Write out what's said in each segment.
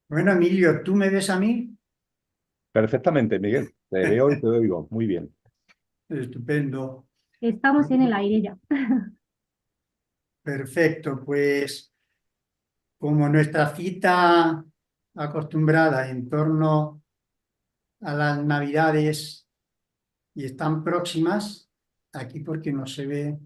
Bueno, Emilio, ¿tú me ves a mí? Perfectamente, Miguel. Te veo y te oigo. Muy bien. Estupendo. Estamos en el aire ya. Perfecto, pues como nuestra cita acostumbrada en torno a las Navidades y están próximas, aquí porque no se ve.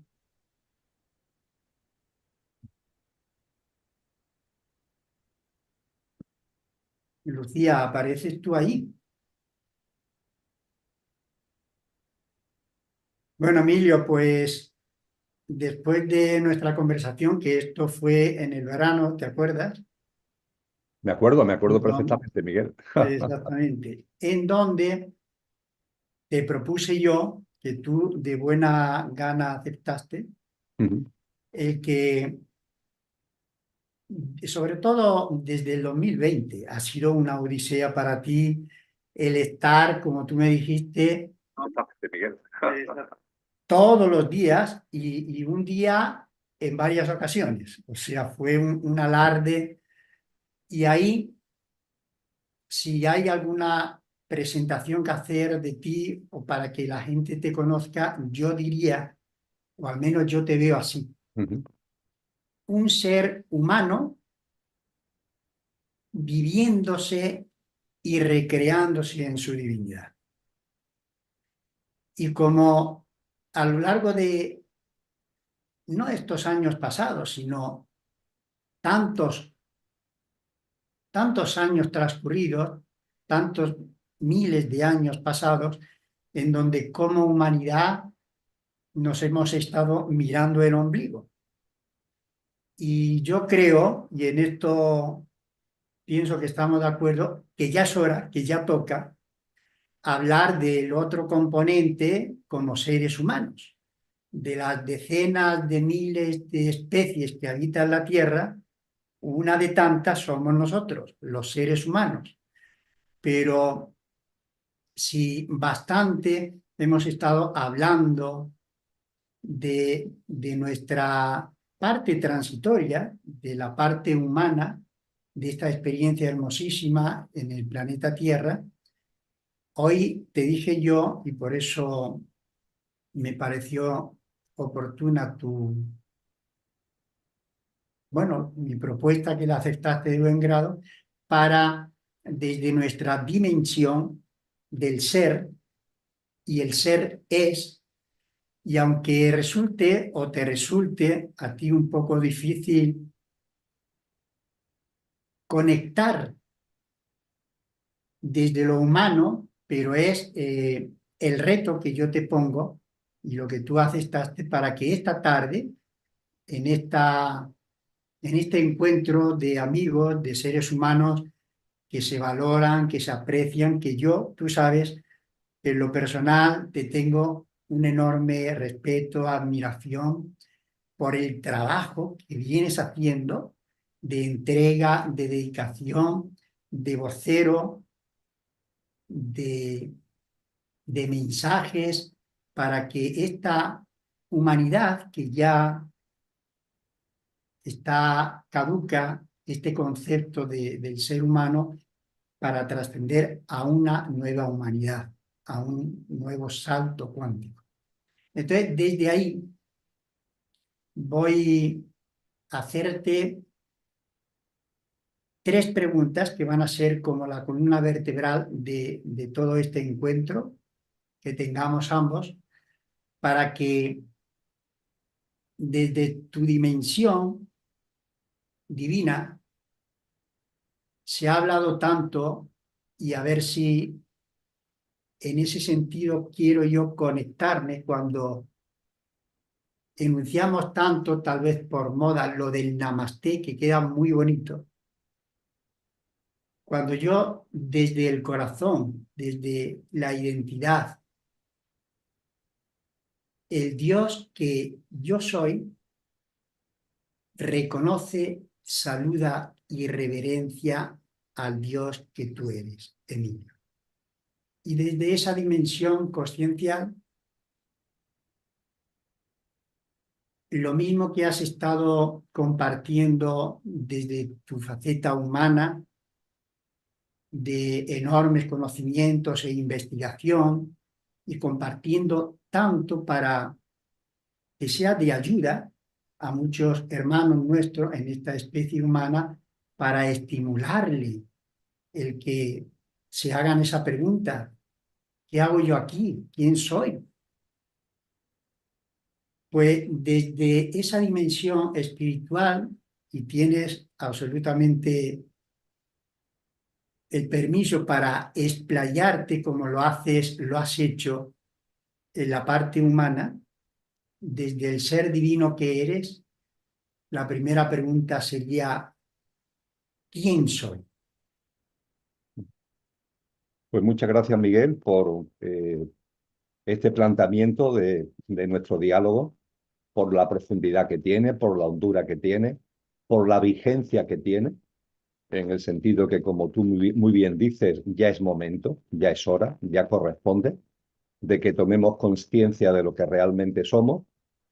Lucía, ¿apareces tú ahí? Bueno, Emilio, pues después de nuestra conversación, que esto fue en el verano, ¿te acuerdas? Me acuerdo Don- perfectamente, Miguel. Exactamente. En donde te propuse yo, que tú de buena gana aceptaste, Ujú. que sobre todo desde el 2020 ha sido una odisea para ti el estar, como tú me dijiste, Perfectamente, Miguel. eh, todos los días y un día en varias ocasiones. O sea, fue un alarde y ahí, si hay alguna presentación que hacer de ti o para que la gente te conozca, yo diría, o al menos yo te veo así, Ujú. un ser humano viviéndose y recreándose en su divinidad. Y como a lo largo de, no estos años pasados, sino tantos, tantos años transcurridos, tantos miles de años pasados, en donde como humanidad nos hemos estado mirando el ombligo. Y yo creo, y en esto pienso que estamos de acuerdo, que ya es hora, que ya toca hablar del otro componente como seres humanos, de las decenas de miles de especies que habitan la Tierra, una de tantas somos nosotros, los seres humanos. Pero si bastante hemos estado hablando de nuestra parte transitoria, de la parte humana, de esta experiencia hermosísima en el planeta Tierra, hoy te dije yo, y por eso me pareció oportuna bueno, mi propuesta que la aceptaste de buen grado, para desde nuestra dimensión del ser, y el ser es, y aunque resulte o te resulte a ti un poco difícil conectar desde lo humano, pero es el reto que yo te pongo y lo que tú aceptaste para que esta tarde, en en este encuentro de amigos, de seres humanos que se valoran, que se aprecian, que yo, tú sabes, que en lo personal te tengo un enorme respeto, admiración por el trabajo que vienes haciendo de entrega, de dedicación, de vocero, de, de mensajes para que esta humanidad que ya está caduca, este concepto del ser humano, para trascender a una nueva humanidad, a un nuevo salto cuántico. Entonces, desde ahí voy a hacerte tres preguntas que van a ser como la columna vertebral de todo este encuentro que tengamos ambos, para que desde tu dimensión divina se ha hablado tanto y a ver si en ese sentido quiero yo conectarme cuando enunciamos tanto, tal vez por moda, lo del namasté, que queda muy bonito. Cuando yo desde el corazón, desde la identidad, el Dios que yo soy, reconoce, saluda y reverencia al Dios que tú eres, Emilio. Y desde esa dimensión consciencial, lo mismo que has estado compartiendo desde tu faceta humana, de enormes conocimientos e investigación y compartiendo tanto para que sea de ayuda a muchos hermanos nuestros en esta especie humana para estimularle el que se hagan esa pregunta: ¿qué hago yo aquí? ¿Quién soy? Pues desde esa dimensión espiritual, y tienes absolutamente el permiso para explayarte como lo has hecho en la parte humana, desde el ser divino que eres, la primera pregunta sería: ¿quién soy? Pues muchas gracias, Miguel, por este planteamiento de nuestro diálogo, por la profundidad que tiene, por la hondura que tiene, por la vigencia que tiene, en el sentido que, como tú muy bien dices, ya es momento, ya es hora, ya corresponde de que tomemos conciencia de lo que realmente somos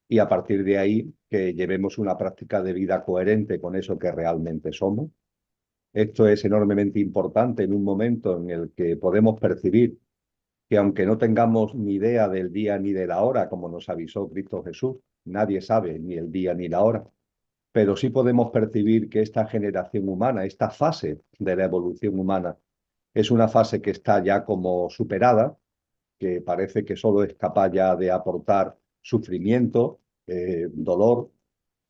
y a partir de ahí que llevemos una práctica de vida coherente con eso que realmente somos. Esto es enormemente importante en un momento en el que podemos percibir que aunque no tengamos ni idea del día ni de la hora, como nos avisó Cristo Jesús, nadie sabe ni el día ni la hora, pero sí podemos percibir que esta generación humana, esta fase de la evolución humana, es una fase que está ya como superada, que parece que solo es capaz ya de aportar sufrimiento, dolor,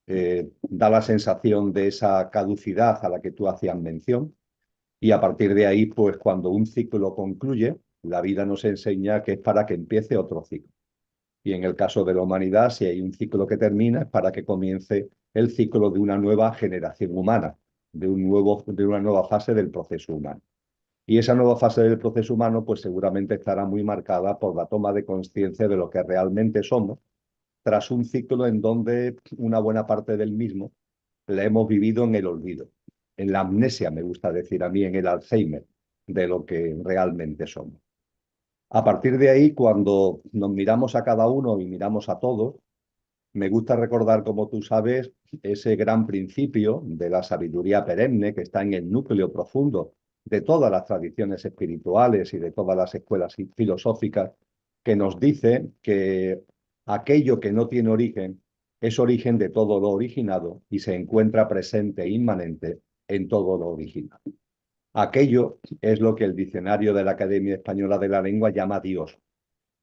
da la sensación de esa caducidad a la que tú hacías mención. Y a partir de ahí, pues cuando un ciclo concluye, la vida nos enseña que es para que empiece otro ciclo. Y en el caso de la humanidad, si hay un ciclo que termina, es para que comience el ciclo de una nueva generación humana, de una nueva fase del proceso humano. Y esa nueva fase del proceso humano, pues seguramente estará muy marcada por la toma de conciencia de lo que realmente somos, tras un ciclo en donde una buena parte del mismo la hemos vivido en el olvido, en la amnesia, me gusta decir a mí, en el Alzheimer, de lo que realmente somos. A partir de ahí, cuando nos miramos a cada uno y miramos a todos, me gusta recordar, como tú sabes, ese gran principio de la sabiduría perenne que está en el núcleo profundo de todas las tradiciones espirituales y de todas las escuelas filosóficas, que nos dice que aquello que no tiene origen es origen de todo lo originado y se encuentra presente e inmanente en todo lo original. Aquello es lo que el diccionario de la Academia Española de la Lengua llama Dios.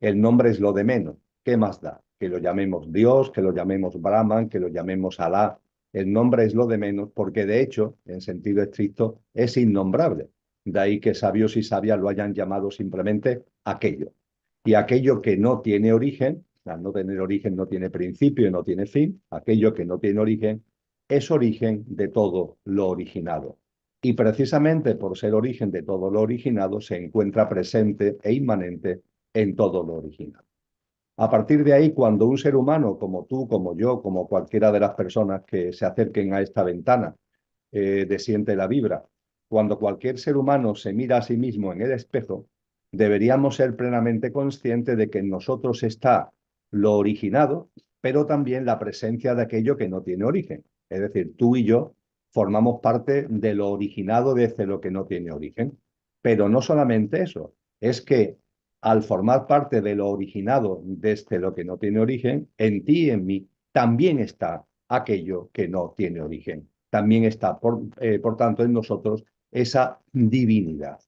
El nombre es lo de menos. ¿Qué más da? Que lo llamemos Dios, que lo llamemos Brahman, que lo llamemos Alá. El nombre es lo de menos porque, de hecho, en sentido estricto, es innombrable. De ahí que sabios y sabias lo hayan llamado simplemente aquello. Y aquello que no tiene origen, al no tener origen no tiene principio y no tiene fin, aquello que no tiene origen es origen de todo lo originado. Y precisamente por ser origen de todo lo originado, se encuentra presente e inmanente en todo lo original. A partir de ahí, cuando un ser humano como tú, como yo, como cualquiera de las personas que se acerquen a esta ventana, de Siente la Vibra, cuando cualquier ser humano se mira a sí mismo en el espejo, deberíamos ser plenamente conscientes de que en nosotros está lo originado, pero también la presencia de aquello que no tiene origen. Es decir, tú y yo formamos parte de lo originado desde lo que no tiene origen. Pero no solamente eso, es que al formar parte de lo originado desde lo que no tiene origen, en ti y en mí también está aquello que no tiene origen. También está, por tanto, en nosotros esa divinidad.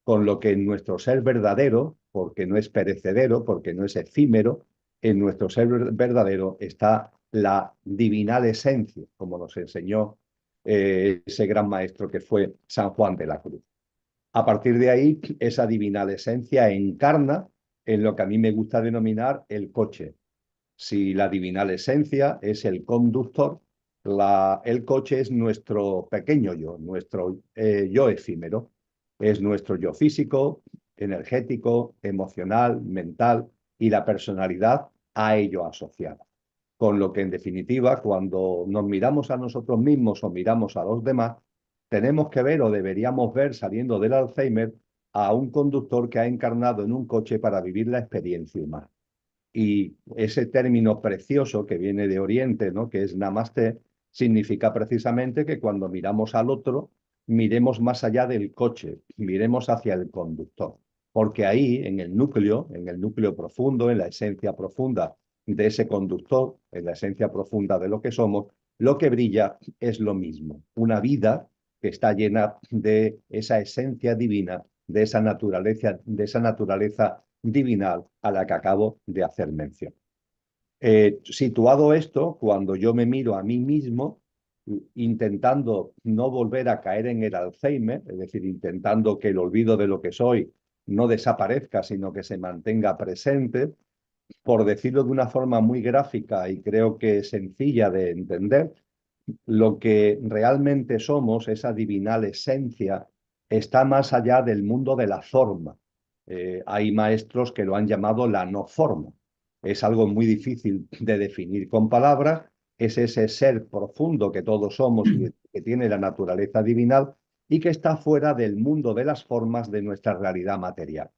Con lo que en nuestro ser verdadero, porque no es perecedero, porque no es efímero, en nuestro ser verdadero está la divinal esencia, como nos enseñó ese gran maestro que fue San Juan de la Cruz. A partir de ahí, esa divinal esencia encarna en lo que a mí me gusta denominar el coche. Si la divinal esencia es el conductor, el coche es nuestro pequeño yo, nuestro yo efímero. Es nuestro yo físico, energético, emocional, mental y la personalidad a ello asociada. Con lo que, en definitiva, cuando nos miramos a nosotros mismos o miramos a los demás, tenemos que ver o deberíamos ver, saliendo del Alzheimer, a un conductor que ha encarnado en un coche para vivir la experiencia humana. Y ese término precioso que viene de Oriente, ¿no?, que es Namaste, significa precisamente que cuando miramos al otro, miremos más allá del coche, miremos hacia el conductor, porque ahí, en el núcleo profundo, en la esencia profunda de ese conductor, en la esencia profunda de lo que somos, lo que brilla es lo mismo, una vida que está llena de esa esencia divina, de esa naturaleza divinal a la que acabo de hacer mención. Situado esto, cuando yo me miro a mí mismo, intentando no volver a caer en el Alzheimer, es decir, intentando que el olvido de lo que soy no desaparezca, sino que se mantenga presente, por decirlo de una forma muy gráfica y creo que sencilla de entender, lo que realmente somos, esa divinal esencia, está más allá del mundo de la forma. Hay maestros que lo han llamado la no forma. Es algo muy difícil de definir con palabras. Es ese ser profundo que todos somos y que tiene la naturaleza divinal y que está fuera del mundo de las formas de nuestra realidad material.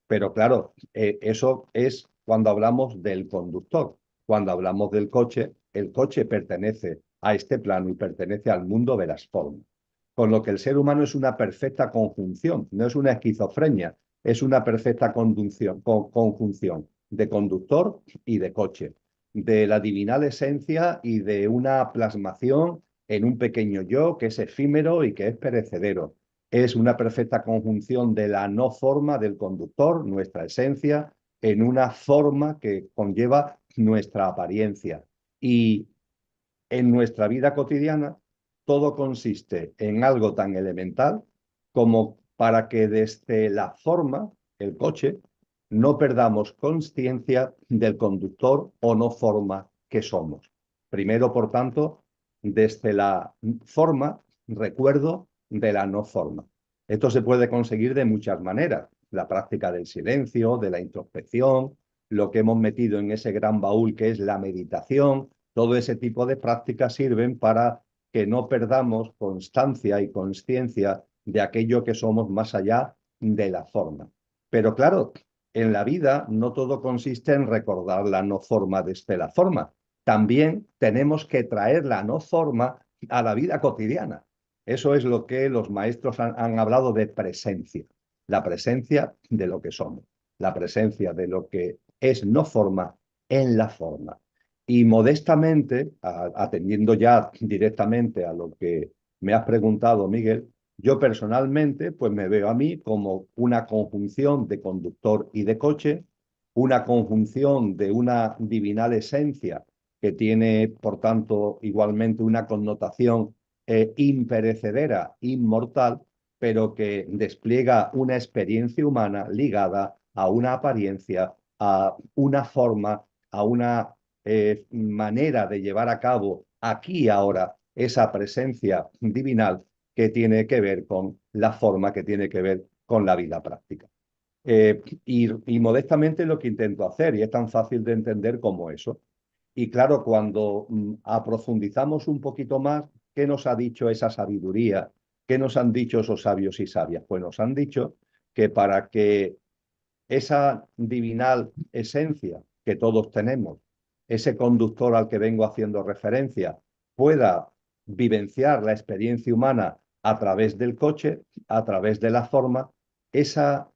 Pero claro, eso es cuando hablamos del conductor. Cuando hablamos del coche, el coche pertenece a este plano y pertenece al mundo de las formas. Con lo que el ser humano es una perfecta conjunción, no es una esquizofrenia, es una perfecta conjunción de conductor y de coche, de la divinal esencia y de una plasmación en un pequeño yo que es efímero y que es perecedero. Es una perfecta conjunción de la no forma del conductor, nuestra esencia, en una forma que conlleva nuestra apariencia. Y en nuestra vida cotidiana, todo consiste en algo tan elemental como para que desde la forma, el coche, no perdamos consciencia del conductor o no forma que somos. Primero, por tanto, desde la forma, recuerdo de la no forma. Esto se puede conseguir de muchas maneras. La práctica del silencio, de la introspección, lo que hemos metido en ese gran baúl que es la meditación. Todo ese tipo de prácticas sirven para que no perdamos constancia y conciencia de aquello que somos más allá de la forma. Pero claro, en la vida no todo consiste en recordar la no forma desde la forma. También tenemos que traer la no forma a la vida cotidiana. Eso es lo que los maestros han hablado de presencia. La presencia de lo que somos. La presencia de lo que es no forma en la forma. Y modestamente, atendiendo ya directamente a lo que me has preguntado, Miguel, yo personalmente pues me veo a mí como una conjunción de conductor y de coche, una conjunción de una divinal esencia que tiene, por tanto, igualmente una connotación imperecedera, inmortal, pero que despliega una experiencia humana ligada a una apariencia, a una forma, a una manera de llevar a cabo aquí y ahora esa presencia divinal que tiene que ver con la forma, que tiene que ver con la vida práctica. Y modestamente lo que intento hacer, y es tan fácil de entender como eso. Y claro, cuando aprofundizamos un poquito más, ¿qué nos ha dicho esa sabiduría? ¿Qué nos han dicho esos sabios y sabias? Pues nos han dicho que para que esa divinal esencia que todos tenemos, ese conductor al que vengo haciendo referencia, pueda vivenciar la experiencia humana a través del coche, a través de la forma, esa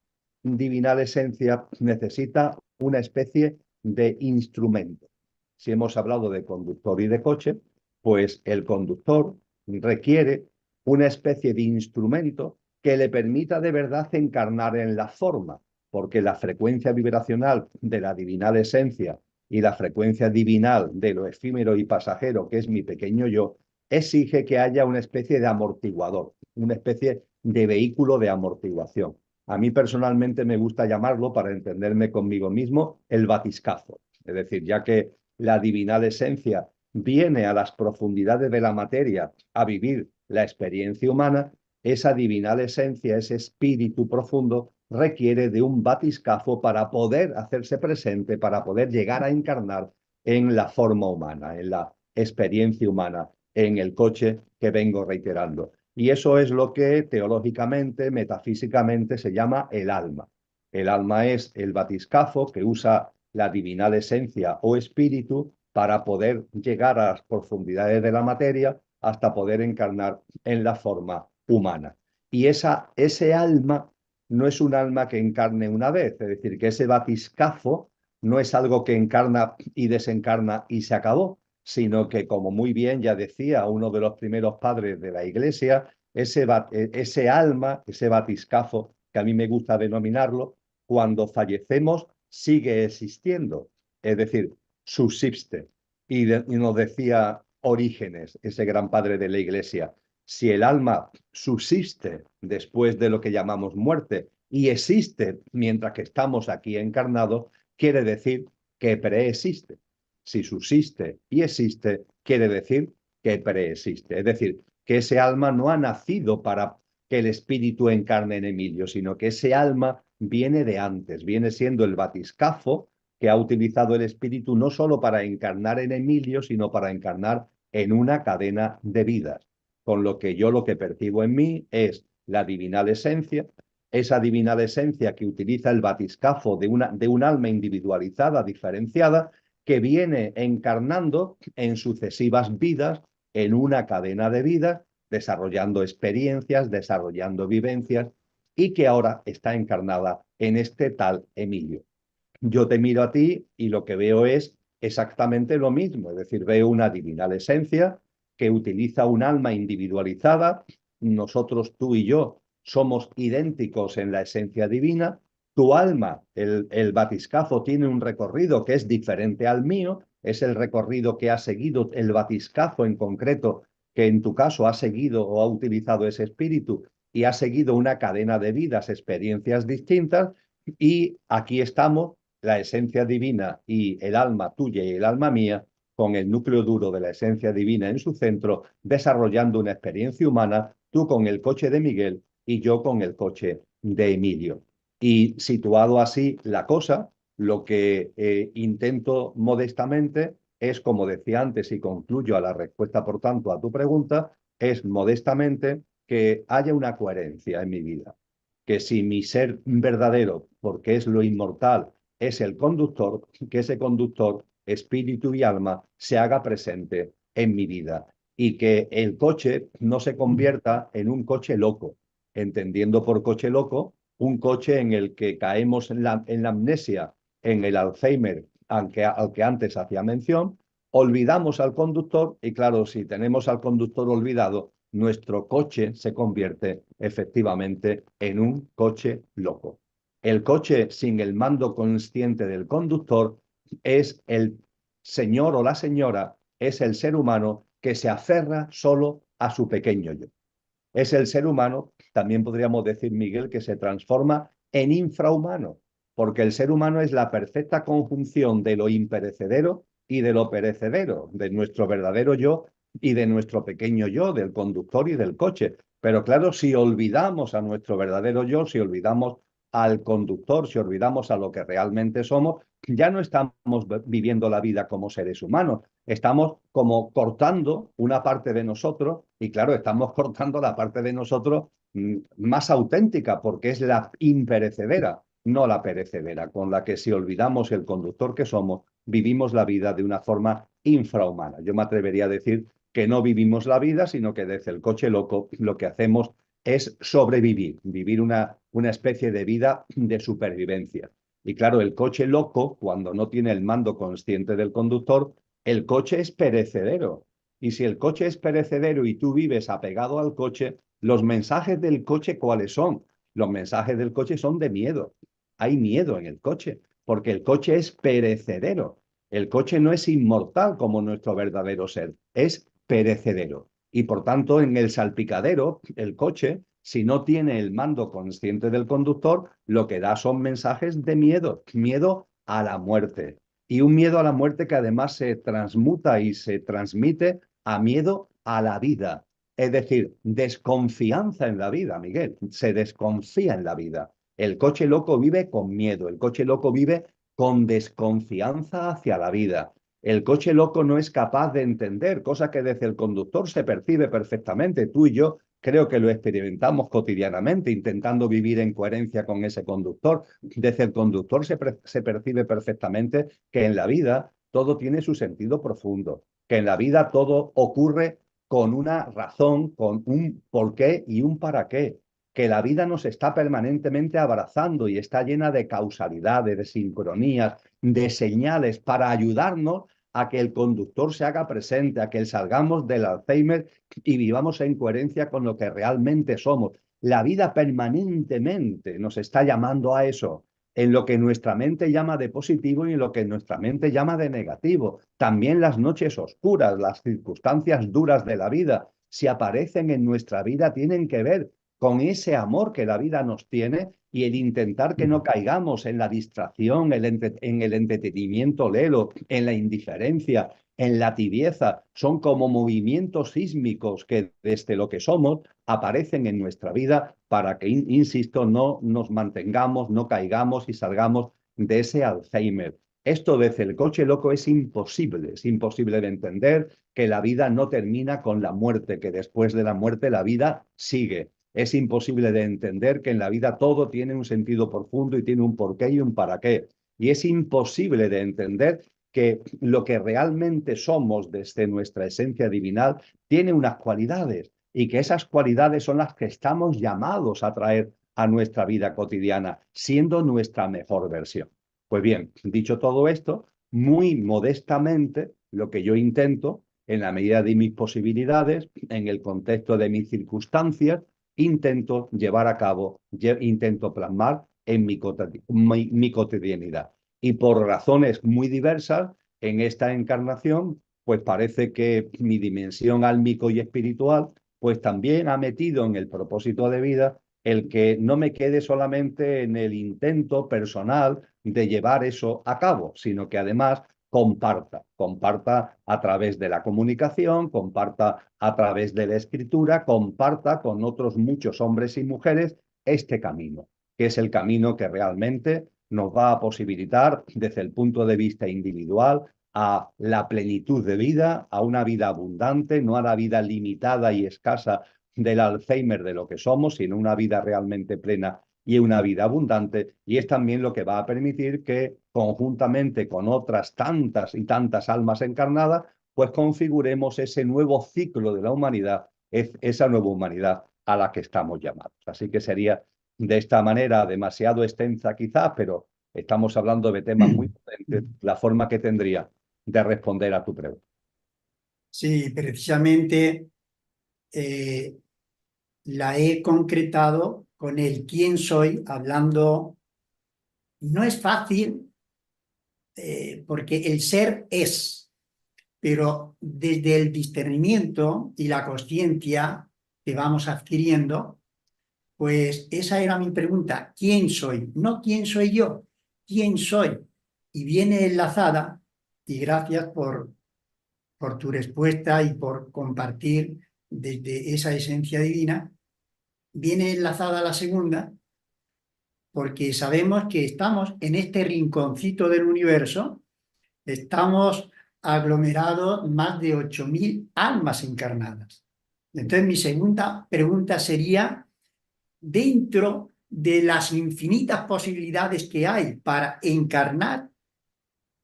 divinal esencia necesita una especie de instrumento. Si hemos hablado de conductor y de coche, pues el conductor requiere una especie de instrumento que le permita de verdad encarnar en la forma, porque la frecuencia vibracional de la divinal esencia y la frecuencia divinal de lo efímero y pasajero, que es mi pequeño yo, exige que haya una especie de amortiguador, una especie de vehículo de amortiguación. A mí personalmente me gusta llamarlo, para entenderme conmigo mismo, el batiscafo. Es decir, ya que la divinal esencia viene a las profundidades de la materia a vivir la experiencia humana, esa divinal esencia, ese espíritu profundo, requiere de un batiscafo para poder hacerse presente, para poder llegar a encarnar en la forma humana, en la experiencia humana, en el coche que vengo reiterando. Y eso es lo que teológicamente, metafísicamente se llama el alma. El alma es el batiscafo que usa la divinal esencia o espíritu para poder llegar a las profundidades de la materia hasta poder encarnar en la forma humana. Y ese alma no es un alma que encarne una vez, es decir, que ese batiscafo no es algo que encarna y desencarna y se acabó, sino que, como muy bien ya decía uno de los primeros padres de la Iglesia, ese alma, ese batiscafo, que a mí me gusta denominarlo, cuando fallecemos sigue existiendo, es decir, subsiste. Y nos decía Orígenes, ese gran padre de la Iglesia, si el alma subsiste después de lo que llamamos muerte y existe mientras que estamos aquí encarnados, quiere decir que preexiste. Si subsiste y existe, quiere decir que preexiste. Es decir, que ese alma no ha nacido para que el espíritu encarne en Emilio, sino que ese alma viene de antes, viene siendo el batiscafo que ha utilizado el espíritu no solo para encarnar en Emilio, sino para encarnar en una cadena de vidas. Con lo que yo lo que percibo en mí es la divinal esencia, esa divinal esencia que utiliza el batiscafo de un alma individualizada, diferenciada, que viene encarnando en sucesivas vidas, en una cadena de vidas, desarrollando experiencias, desarrollando vivencias, y que ahora está encarnada en este tal Emilio. Yo te miro a ti y lo que veo es exactamente lo mismo, es decir, veo una divinal esencia que utiliza un alma individualizada. Nosotros, tú y yo, somos idénticos en la esencia divina. Tu alma, el batiscafo, tiene un recorrido que es diferente al mío, es el recorrido que ha seguido el batiscafo en concreto, que en tu caso ha seguido o ha utilizado ese espíritu y ha seguido una cadena de vidas, experiencias distintas, y aquí estamos, la esencia divina y el alma tuya y el alma mía, con el núcleo duro de la esencia divina en su centro, desarrollando una experiencia humana, tú con el coche de Miguel y yo con el coche de Emilio. Y situado así la cosa, lo que intento modestamente es, como decía antes, y concluyo a la respuesta, por tanto, a tu pregunta, es modestamente que haya una coherencia en mi vida. Que si mi ser verdadero, porque es lo inmortal, es el conductor, que ese conductor, espíritu y alma, se haga presente en mi vida y que el coche no se convierta en un coche loco, entendiendo por coche loco un coche en el que caemos en la amnesia, en el Alzheimer al que antes hacía mención, olvidamos al conductor y claro, si tenemos al conductor olvidado, nuestro coche se convierte efectivamente en un coche loco. El coche sin el mando consciente del conductor es el señor o la señora, es el ser humano que se aferra solo a su pequeño yo. Es el ser humano, también podríamos decir, Miguel, que se transforma en infrahumano, porque el ser humano es la perfecta conjunción de lo imperecedero y de lo perecedero, de nuestro verdadero yo y de nuestro pequeño yo, del conductor y del coche. Pero claro, si olvidamos a nuestro verdadero yo, si olvidamos al conductor, si olvidamos a lo que realmente somos, ya no estamos viviendo la vida como seres humanos, estamos como cortando una parte de nosotros y claro, estamos cortando la parte de nosotros más auténtica porque es la imperecedera, no la perecedera, con la que si olvidamos el conductor que somos, vivimos la vida de una forma infrahumana. Yo me atrevería a decir que no vivimos la vida, sino que desde el coche loco lo que hacemos es sobrevivir, vivir una especie de vida de supervivencia. Y claro, el coche loco, cuando no tiene el mando consciente del conductor, el coche es perecedero. Y si el coche es perecedero y tú vives apegado al coche, los mensajes del coche, ¿cuáles son? Los mensajes del coche son de miedo. Hay miedo en el coche, porque el coche es perecedero. El coche no es inmortal como nuestro verdadero ser, es perecedero. Y por tanto, en el salpicadero, el coche, si no tiene el mando consciente del conductor, lo que da son mensajes de miedo, miedo a la muerte. Y un miedo a la muerte que además se transmuta y se transmite a miedo a la vida. Es decir, desconfianza en la vida, Miguel. Se desconfía en la vida. El coche loco vive con miedo, el coche loco vive con desconfianza hacia la vida. El coche loco no es capaz de entender, cosa que desde el conductor se percibe perfectamente. Tú y yo creo que lo experimentamos cotidianamente, intentando vivir en coherencia con ese conductor. Desde el conductor se percibe perfectamente que en la vida todo tiene su sentido profundo, que en la vida todo ocurre con una razón, con un porqué y un para qué, que la vida nos está permanentemente abrazando y está llena de causalidades, de sincronías, de señales para ayudarnos a que el conductor se haga presente, a que salgamos del Alzheimer y vivamos en coherencia con lo que realmente somos. La vida permanentemente nos está llamando a eso, en lo que nuestra mente llama de positivo y en lo que nuestra mente llama de negativo. También las noches oscuras, las circunstancias duras de la vida, si aparecen en nuestra vida, tienen que ver con ese amor que la vida nos tiene y el intentar que no caigamos en la distracción, en el entretenimiento lelo, en la indiferencia, en la tibieza. Son como movimientos sísmicos que desde lo que somos aparecen en nuestra vida para que, insisto, no nos mantengamos, no caigamos y salgamos de ese Alzheimer. Esto desde el coche loco es imposible de entender, que la vida no termina con la muerte, que después de la muerte la vida sigue. Es imposible de entender que en la vida todo tiene un sentido profundo y tiene un porqué y un para qué. Y es imposible de entender que lo que realmente somos desde nuestra esencia divinal tiene unas cualidades y que esas cualidades son las que estamos llamados a traer a nuestra vida cotidiana, siendo nuestra mejor versión. Pues bien, dicho todo esto, muy modestamente, lo que yo intento, en la medida de mis posibilidades, en el contexto de mis circunstancias, intento llevar a cabo, intento plasmar en mi cotidianidad. Y por razones muy diversas, en esta encarnación, pues parece que mi dimensión álmico y espiritual, pues también ha metido en el propósito de vida el que no me quede solamente en el intento personal de llevar eso a cabo, sino que además comparta a través de la comunicación, comparta a través de la escritura, comparta con otros muchos hombres y mujeres este camino, que es el camino que realmente nos va a posibilitar desde el punto de vista individual a la plenitud de vida, a una vida abundante, no a la vida limitada y escasa del Alzheimer de lo que somos, sino una vida realmente plena y una vida abundante. Y es también lo que va a permitir que conjuntamente con otras tantas y tantas almas encarnadas, pues configuremos ese nuevo ciclo de la humanidad, esa nueva humanidad a la que estamos llamados. Así que sería de esta manera demasiado extensa quizás, pero estamos hablando de temas muy potentes, la forma que tendría de responder a tu pregunta. Sí, precisamente la he concretado con el quién soy, hablando. No es fácil porque el ser es, pero desde el discernimiento y la consciencia que vamos adquiriendo, pues esa era mi pregunta, ¿quién soy? No quién soy yo, ¿quién soy? Y viene enlazada, y gracias por tu respuesta y por compartir desde esa esencia divina, viene enlazada la segunda, porque sabemos que estamos en este rinconcito del universo, estamos aglomerados más de 8.000 almas encarnadas. Entonces mi segunda pregunta sería, dentro de las infinitas posibilidades que hay para encarnar,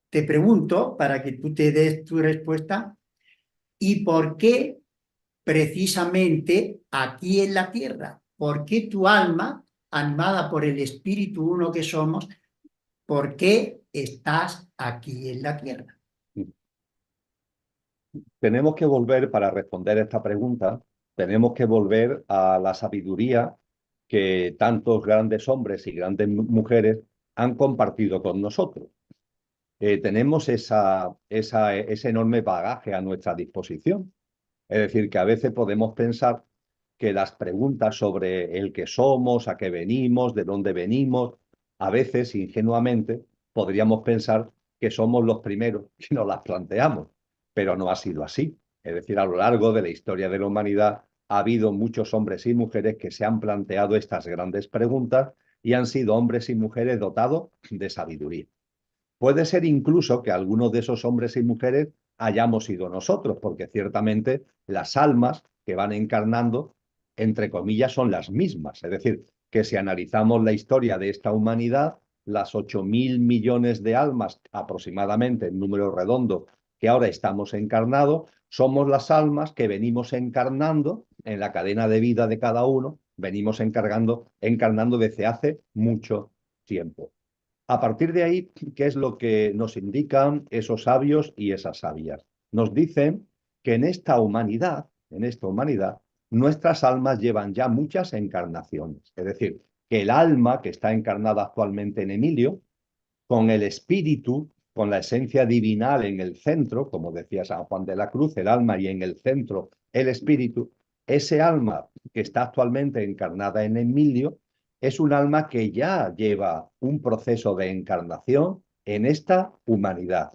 te pregunto, para que tú te des tu respuesta, ¿y por qué precisamente aquí en la tierra? ¿Por qué tu alma, animada por el espíritu uno que somos, por qué estás aquí en la tierra? Tenemos que volver, para responder esta pregunta, tenemos que volver a la sabiduría que tantos grandes hombres y grandes mujeres han compartido con nosotros. Tenemos ese enorme bagaje a nuestra disposición. Es decir, que a veces podemos pensar que las preguntas sobre el que somos, a qué venimos, de dónde venimos, a veces, ingenuamente, podríamos pensar que somos los primeros que nos las planteamos, pero no ha sido así. Es decir, a lo largo de la historia de la humanidad ha habido muchos hombres y mujeres que se han planteado estas grandes preguntas y han sido hombres y mujeres dotados de sabiduría. Puede ser incluso que algunos de esos hombres y mujeres hayamos sido nosotros, porque ciertamente las almas que van encarnando, entre comillas, son las mismas. Es decir, que si analizamos la historia de esta humanidad, las 8.000 millones de almas aproximadamente, en número redondo, que ahora estamos encarnados, somos las almas que venimos encarnando en la cadena de vida de cada uno, venimos encarnando desde hace mucho tiempo. A partir de ahí, ¿qué es lo que nos indican esos sabios y esas sabias? Nos dicen que en esta humanidad, nuestras almas llevan ya muchas encarnaciones. Es decir, que el alma que está encarnada actualmente en Emilio, con el espíritu, con la esencia divinal en el centro, como decía San Juan de la Cruz, el alma y en el centro el espíritu, ese alma que está actualmente encarnada en Emilio es un alma que ya lleva un proceso de encarnación en esta humanidad.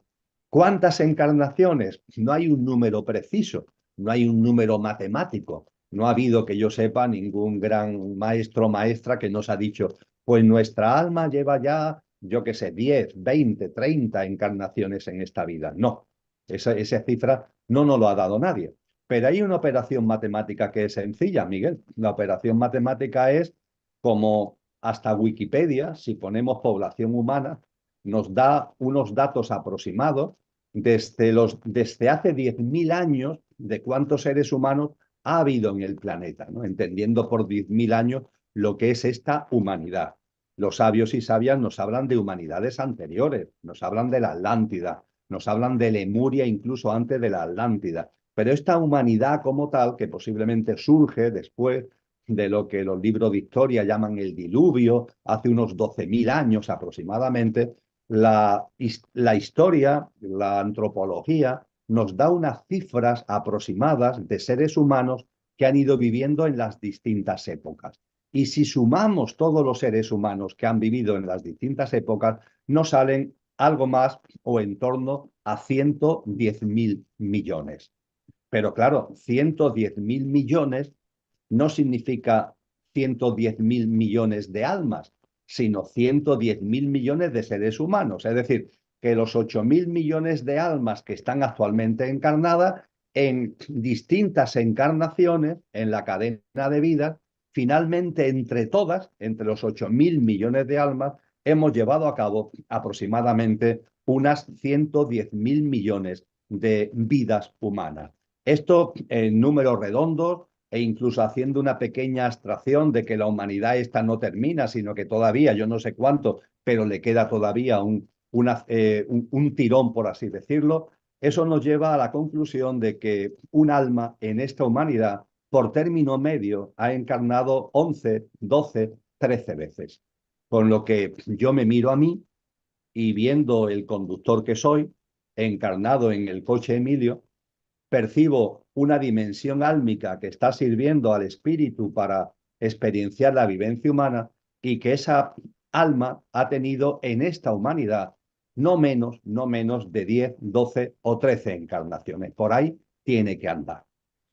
¿Cuántas encarnaciones? No hay un número preciso, no hay un número matemático. No ha habido, que yo sepa, ningún gran maestro o maestra que nos ha dicho, pues nuestra alma lleva ya, yo qué sé, 10, 20, 30 encarnaciones en esta vida. No, esa cifra no nos lo ha dado nadie. Pero hay una operación matemática que es sencilla, Miguel. La operación matemática es como hasta Wikipedia, si ponemos población humana, nos da unos datos aproximados desde hace 10.000 años de cuántos seres humanos ha habido en el planeta, ¿no? Entendiendo por 10.000 años lo que es esta humanidad. Los sabios y sabias nos hablan de humanidades anteriores, nos hablan de la Atlántida, nos hablan de Lemuria incluso antes de la Atlántida. Pero esta humanidad como tal, que posiblemente surge después de lo que los libros de historia llaman el diluvio, hace unos 12.000 años aproximadamente, la historia, la antropología, nos da unas cifras aproximadas de seres humanos que han ido viviendo en las distintas épocas. Y si sumamos todos los seres humanos que han vivido en las distintas épocas, nos salen algo más o en torno a 110.000 millones. Pero claro, 110.000 millones no significa 110.000 millones de almas, sino 110.000 millones de seres humanos. Es decir, que los 8.000 millones de almas que están actualmente encarnadas en distintas encarnaciones en la cadena de vida, finalmente entre todas, entre los 8.000 millones de almas, hemos llevado a cabo aproximadamente unas 110.000 millones de vidas humanas. Esto en números redondos e incluso haciendo una pequeña abstracción de que la humanidad esta no termina, sino que todavía, yo no sé cuánto, pero le queda todavía un tirón, por así decirlo. Eso nos lleva a la conclusión de que un alma en esta humanidad, por término medio, ha encarnado 11, 12, 13 veces. Con lo que yo me miro a mí y viendo el conductor que soy, encarnado en el coche Emilio, percibo una dimensión álmica que está sirviendo al espíritu para experienciar la vivencia humana y que esa alma ha tenido en esta humanidad no menos de 10, 12 o 13 encarnaciones. Por ahí tiene que andar.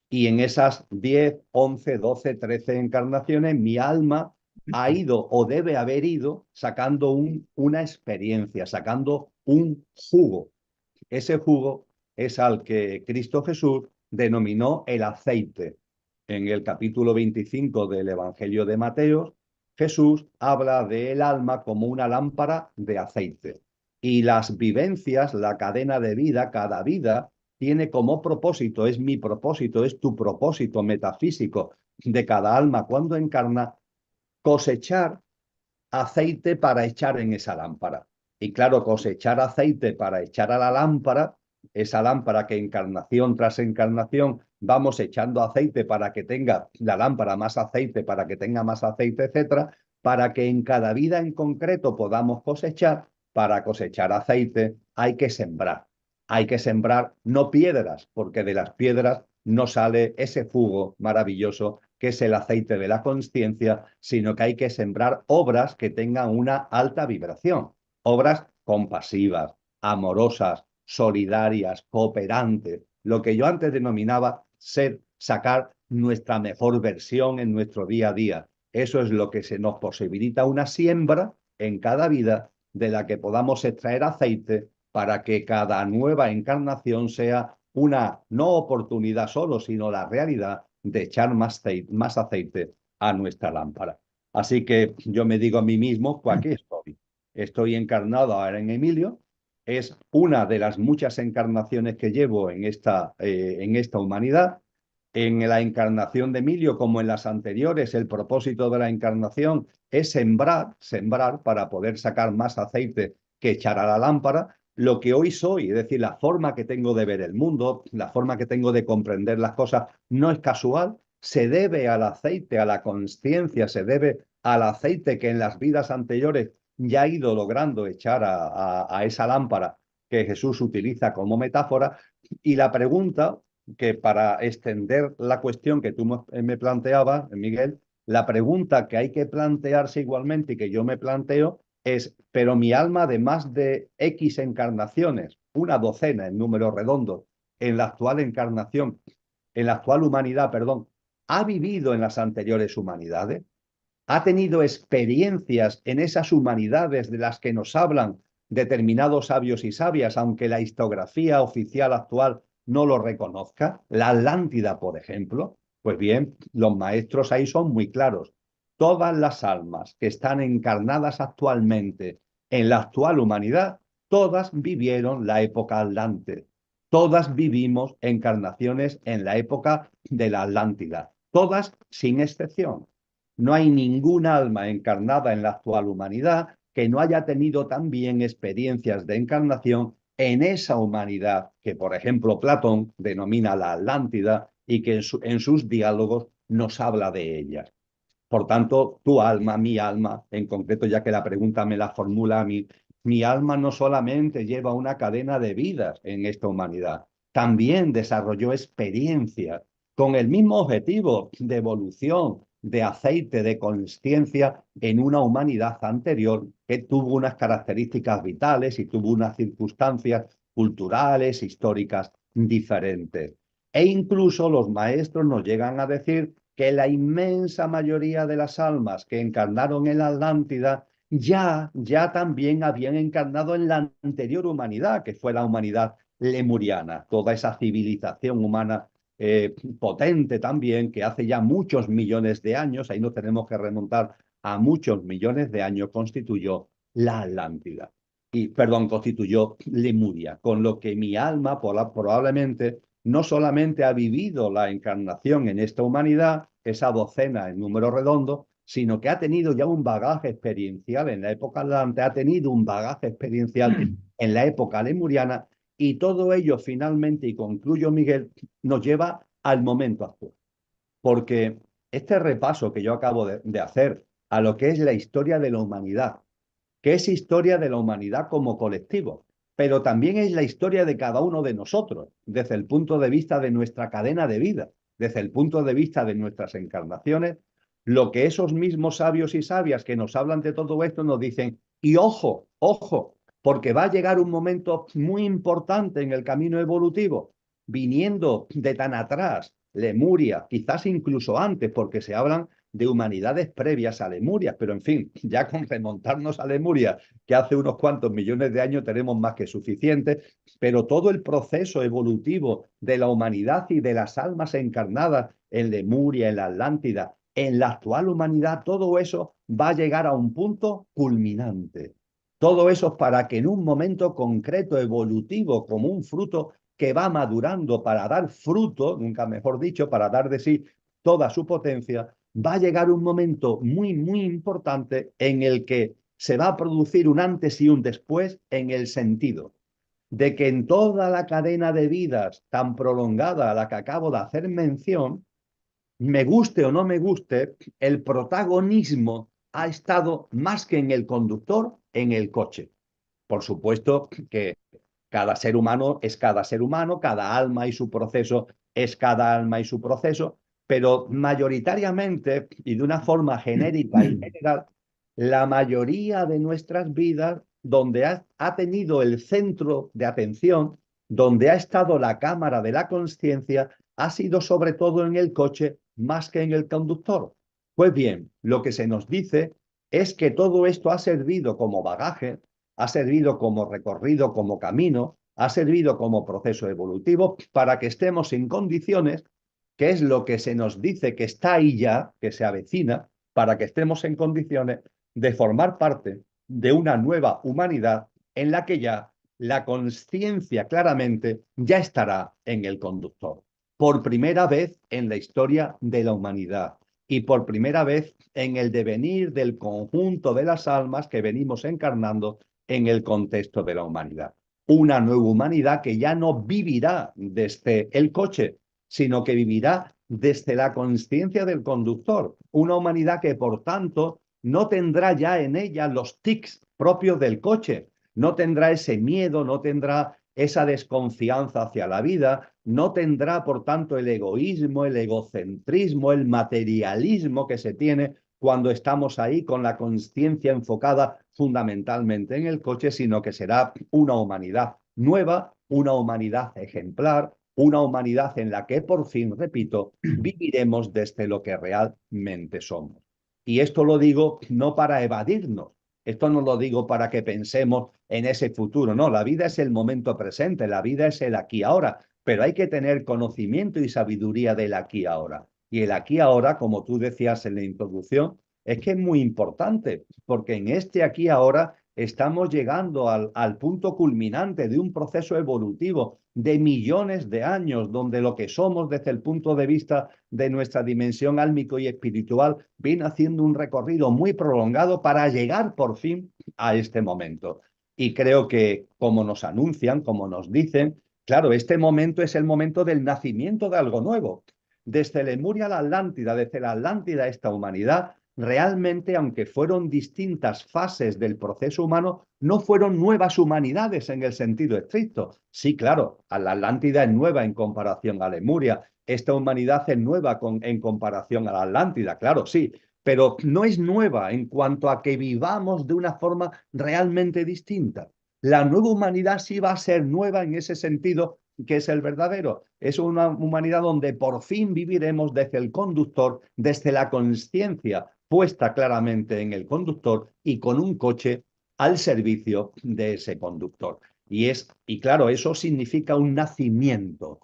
Y en esas 10, 11, 12, 13 encarnaciones, mi alma ha ido o debe haber ido sacando una experiencia, sacando un jugo. Ese jugo es al que Cristo Jesús denominó el aceite. En el capítulo 25 del Evangelio de Mateo, Jesús habla del alma como una lámpara de aceite. Y las vivencias, la cadena de vida, cada vida, tiene como propósito, es mi propósito, es tu propósito metafísico de cada alma cuando encarna, cosechar aceite para echar en esa lámpara. Y claro, cosechar aceite para echar a la lámpara, esa lámpara que encarnación tras encarnación vamos echando aceite para que tenga la lámpara más aceite, para que tenga más aceite, etcétera, para que en cada vida en concreto podamos cosechar. Para cosechar aceite hay que sembrar. Hay que sembrar no piedras, porque de las piedras no sale ese jugo maravilloso que es el aceite de la consciencia, sino que hay que sembrar obras que tengan una alta vibración, obras compasivas, amorosas, solidarias, cooperantes, lo que yo antes denominaba sacar nuestra mejor versión en nuestro día a día. Eso es lo que se nos posibilita una siembra en cada vida de la que podamos extraer aceite para que cada nueva encarnación sea una no oportunidad solo, sino la realidad de echar más aceite a nuestra lámpara. Así que yo me digo a mí mismo, pues aquí estoy. Estoy encarnado ahora en Emilio, es una de las muchas encarnaciones que llevo en esta humanidad. En la encarnación de Emilio, como en las anteriores, el propósito de la encarnación es sembrar para poder sacar más aceite que echar a la lámpara. Lo que hoy soy, es decir, la forma que tengo de ver el mundo, la forma que tengo de comprender las cosas, no es casual, se debe al aceite, a la consciencia, se debe al aceite que en las vidas anteriores ya ha ido logrando echar a esa lámpara que Jesús utiliza como metáfora. Y la pregunta, que para extender la cuestión que tú me planteabas, Miguel, la pregunta que hay que plantearse igualmente y que yo me planteo es, pero mi alma de más de X encarnaciones, una docena en número redondo, en la actual encarnación, en la actual humanidad, perdón, ¿ha vivido en las anteriores humanidades? ¿Ha tenido experiencias en esas humanidades de las que nos hablan determinados sabios y sabias, aunque la historiografía oficial actual no lo reconozca? La Atlántida, por ejemplo. Pues bien, los maestros ahí son muy claros. Todas las almas que están encarnadas actualmente en la actual humanidad, todas vivieron la época Atlante. Todas vivimos encarnaciones en la época de la Atlántida. Todas sin excepción. No hay ningún alma encarnada en la actual humanidad que no haya tenido también experiencias de encarnación en esa humanidad que, por ejemplo, Platón denomina la Atlántida y que en sus diálogos nos habla de ella. Por tanto, tu alma, mi alma, en concreto, ya que la pregunta me la formula a mí, mi alma no solamente lleva una cadena de vidas en esta humanidad, también desarrolló experiencias con el mismo objetivo de evolución, de aceite, de consciencia en una humanidad anterior que tuvo unas características vitales y tuvo unas circunstancias culturales, históricas diferentes. E incluso los maestros nos llegan a decir que la inmensa mayoría de las almas que encarnaron en la Atlántida ya también habían encarnado en la anterior humanidad, que fue la humanidad lemuriana, toda esa civilización humana potente también, que hace ya muchos millones de años, ahí nos tenemos que remontar a muchos millones de años, constituyó la Atlántida. Constituyó Lemuria, con lo que mi alma probablemente no solamente ha vivido la encarnación en esta humanidad, esa docena en número redondo, sino que ha tenido ya un bagaje experiencial en la época atlante, ha tenido un bagaje experiencial en la época lemuriana, y todo ello finalmente, y concluyo, Miguel, nos lleva al momento actual. Porque este repaso que yo acabo de hacer a lo que es la historia de la humanidad, que es historia de la humanidad como colectivo, pero también es la historia de cada uno de nosotros, desde el punto de vista de nuestra cadena de vida, desde el punto de vista de nuestras encarnaciones, lo que esos mismos sabios y sabias que nos hablan de todo esto nos dicen, y ojo, ojo, porque va a llegar un momento muy importante en el camino evolutivo, viniendo de tan atrás, Lemuria, quizás incluso antes, porque se hablan de humanidades previas a Lemuria, pero en fin, ya con remontarnos a Lemuria, que hace unos cuantos millones de años tenemos más que suficiente, pero todo el proceso evolutivo de la humanidad y de las almas encarnadas en Lemuria, en la Atlántida, en la actual humanidad, todo eso va a llegar a un punto culminante. Todo eso para que en un momento concreto, evolutivo, como un fruto que va madurando para dar fruto, nunca mejor dicho, para dar de sí toda su potencia, va a llegar un momento muy, muy importante en el que se va a producir un antes y un después en el sentido de que en toda la cadena de vidas tan prolongada a la que acabo de hacer mención, me guste o no me guste, el protagonismo ha estado más que en el conductor, en el coche. Por supuesto que cada ser humano es cada ser humano, cada alma y su proceso es cada alma y su proceso, pero mayoritariamente y de una forma genérica y general, la mayoría de nuestras vidas, donde ha tenido el centro de atención, donde ha estado la cámara de la conciencia, ha sido sobre todo en el coche más que en el conductor. Pues bien, lo que se nos dice es que todo esto ha servido como bagaje, ha servido como recorrido, como camino, ha servido como proceso evolutivo para que estemos en condiciones, que es lo que se nos dice que está ahí ya, que se avecina, para que estemos en condiciones de formar parte de una nueva humanidad en la que ya la conciencia claramente ya estará en el conductor. Por primera vez en la historia de la humanidad y por primera vez en el devenir del conjunto de las almas que venimos encarnando en el contexto de la humanidad. Una nueva humanidad que ya no vivirá desde el coche, sino que vivirá desde la conciencia del conductor. Una humanidad que, por tanto, no tendrá ya en ella los tics propios del coche, no tendrá ese miedo, no tendrá esa desconfianza hacia la vida, no tendrá, por tanto, el egoísmo, el egocentrismo, el materialismo que se tiene cuando estamos ahí con la conciencia enfocada fundamentalmente en el coche, sino que será una humanidad nueva, una humanidad ejemplar, una humanidad en la que por fin, repito, viviremos desde lo que realmente somos. Y esto lo digo no para evadirnos, esto no lo digo para que pensemos en ese futuro, no, la vida es el momento presente, la vida es el aquí ahora, pero hay que tener conocimiento y sabiduría del aquí ahora. Y el aquí ahora, como tú decías en la introducción, es que es muy importante, porque en este aquí ahora estamos llegando al punto culminante de un proceso evolutivo de millones de años, donde lo que somos desde el punto de vista de nuestra dimensión álmico y espiritual viene haciendo un recorrido muy prolongado para llegar por fin a este momento. Y creo que, como nos anuncian, como nos dicen, claro, este momento es el momento del nacimiento de algo nuevo. Desde Lemuria a la Atlántida, desde la Atlántida a esta humanidad, realmente, aunque fueron distintas fases del proceso humano, no fueron nuevas humanidades en el sentido estricto. Sí, claro, la Atlántida es nueva en comparación a Lemuria, esta humanidad es nueva en comparación a la Atlántida, claro, sí, pero no es nueva en cuanto a que vivamos de una forma realmente distinta. La nueva humanidad sí va a ser nueva en ese sentido que es el verdadero. Es una humanidad donde por fin viviremos desde el conductor, desde la conciencia puesta claramente en el conductor y con un coche al servicio de ese conductor. Y claro, eso significa un nacimiento.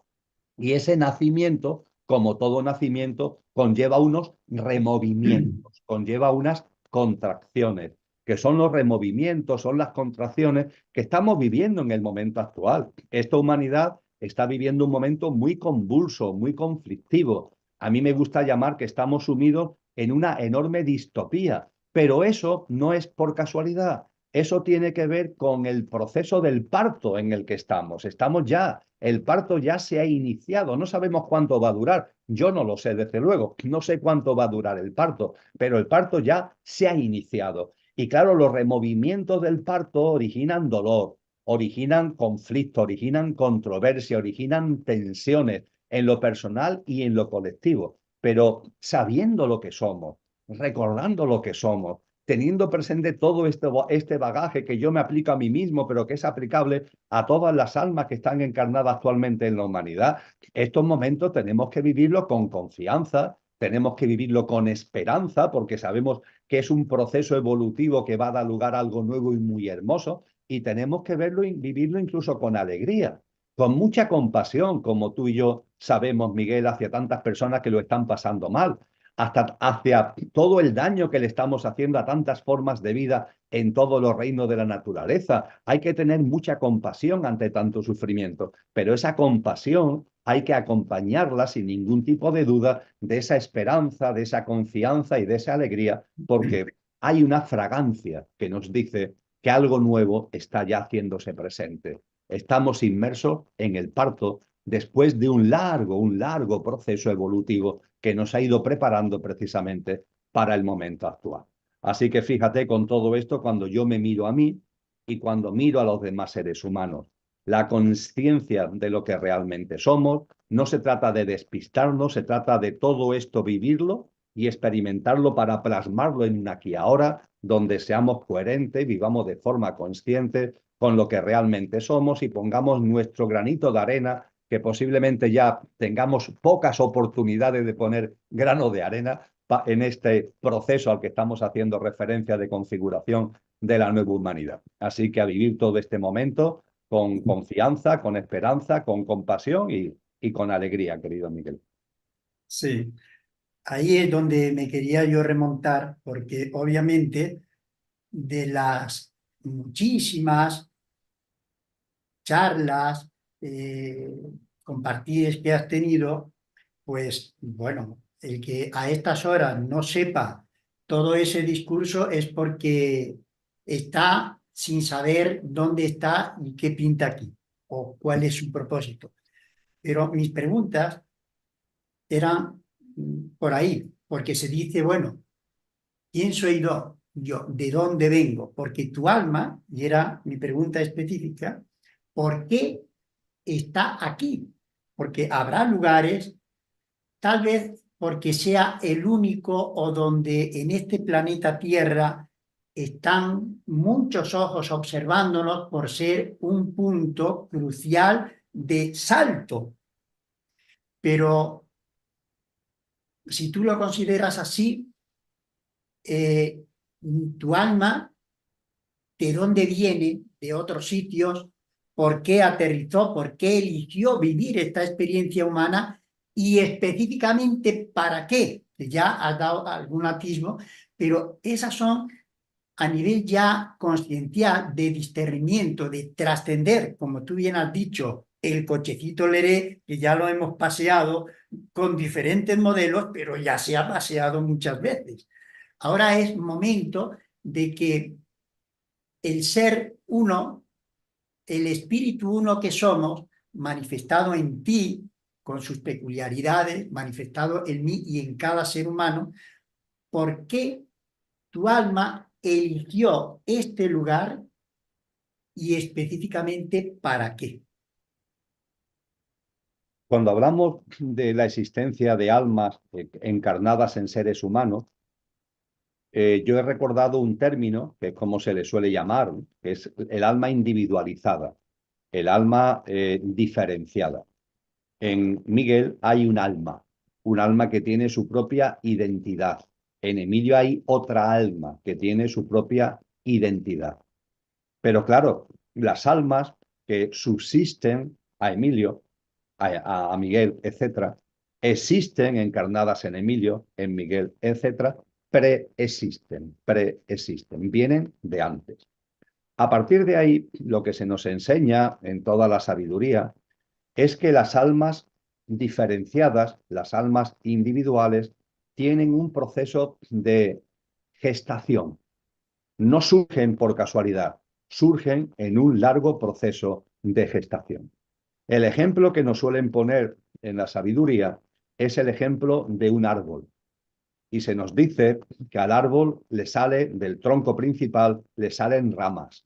Y ese nacimiento, como todo nacimiento, conlleva unos removimientos, conlleva unas contracciones, que son los removimientos, son las contracciones que estamos viviendo en el momento actual. Esta humanidad está viviendo un momento muy convulso, muy conflictivo. A mí me gusta llamar que estamos sumidos en una enorme distopía, pero eso no es por casualidad. Eso tiene que ver con el proceso del parto en el que estamos. Estamos ya, el parto ya se ha iniciado. No sabemos cuánto va a durar. Yo no lo sé, desde luego. No sé cuánto va a durar el parto, pero el parto ya se ha iniciado. Y claro, los removimientos del parto originan dolor, originan conflicto, originan controversia, originan tensiones en lo personal y en lo colectivo. Pero sabiendo lo que somos, recordando lo que somos, teniendo presente todo este bagaje que yo me aplico a mí mismo, pero que es aplicable a todas las almas que están encarnadas actualmente en la humanidad, estos momentos tenemos que vivirlo con confianza, tenemos que vivirlo con esperanza, porque sabemos que es un proceso evolutivo que va a dar lugar a algo nuevo y muy hermoso, y tenemos que verlo y vivirlo incluso con alegría, con mucha compasión, como tú y yo sabemos, Miguel, hacia tantas personas que lo están pasando mal, hasta hacia todo el daño que le estamos haciendo a tantas formas de vida en todos los reinos de la naturaleza. Hay que tener mucha compasión ante tanto sufrimiento, pero esa compasión hay que acompañarla sin ningún tipo de duda de esa esperanza, de esa confianza y de esa alegría, porque hay una fragancia que nos dice que algo nuevo está ya haciéndose presente. Estamos inmersos en el parto después de un largo proceso evolutivo que nos ha ido preparando precisamente para el momento actual. Así que fíjate con todo esto, cuando yo me miro a mí y cuando miro a los demás seres humanos, la conciencia de lo que realmente somos, no se trata de despistarnos, se trata de todo esto vivirlo y experimentarlo para plasmarlo en un aquí y ahora, donde seamos coherentes, vivamos de forma consciente con lo que realmente somos y pongamos nuestro granito de arena, que posiblemente ya tengamos pocas oportunidades de poner grano de arena en este proceso al que estamos haciendo referencia de configuración de la nueva humanidad. Así que a vivir todo este momento con confianza, con esperanza, con compasión y con alegría, querido Miguel. Sí, ahí es donde me quería yo remontar, porque obviamente de las muchísimas charlas, compartires que has tenido, pues bueno, el que a estas horas no sepa todo ese discurso es porque está sin saber dónde está y qué pinta aquí o cuál es su propósito. Pero mis preguntas eran por ahí, porque se dice, bueno, ¿quién soy yo? ¿De dónde vengo? Porque tu alma, y era mi pregunta específica, ¿por qué está aquí? Porque habrá lugares, tal vez porque sea el único o donde en este planeta Tierra están muchos ojos observándonos por ser un punto crucial de salto. Pero si tú lo consideras así, eh, tu alma, ¿de dónde viene? ¿De otros sitios? ¿Por qué aterrizó? ¿Por qué eligió vivir esta experiencia humana? Y específicamente, ¿para qué? Ya has dado algún atisbo, pero esas son a nivel ya consciencial de discernimiento, de trascender, como tú bien has dicho, el cochecito Leré, que ya lo hemos paseado con diferentes modelos, pero ya se ha paseado muchas veces. Ahora es momento de que el ser uno, el espíritu uno que somos, manifestado en ti, con sus peculiaridades, manifestado en mí y en cada ser humano, ¿por qué tu alma eligió este lugar y específicamente para qué? Cuando hablamos de la existencia de almas encarnadas en seres humanos, yo he recordado un término, que es como se le suele llamar, que es el alma individualizada, el alma diferenciada. En Miguel hay un alma que tiene su propia identidad. En Emilio hay otra alma que tiene su propia identidad. Pero claro, las almas que subsisten a Emilio, a Miguel, etcétera, existen encarnadas en Emilio, en Miguel, etcétera, preexisten, vienen de antes. A partir de ahí, lo que se nos enseña en toda la sabiduría es que las almas diferenciadas, las almas individuales, tienen un proceso de gestación. No surgen por casualidad, surgen en un largo proceso de gestación. El ejemplo que nos suelen poner en la sabiduría es el ejemplo de un árbol. Y se nos dice que al árbol le sale del tronco principal, le salen ramas.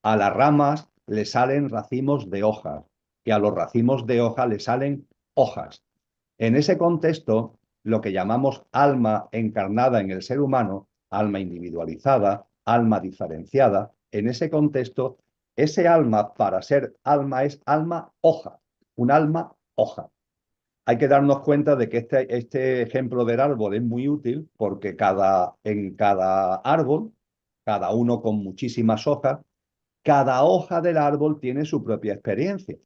A las ramas le salen racimos de hojas y a los racimos de hoja le salen hojas. En ese contexto, lo que llamamos alma encarnada en el ser humano, alma individualizada, alma diferenciada, en ese contexto, ese alma para ser alma es alma hoja, un alma hoja. Hay que darnos cuenta de que este ejemplo del árbol es muy útil porque en cada árbol, cada uno con muchísimas hojas, cada hoja del árbol tiene su propia experiencia.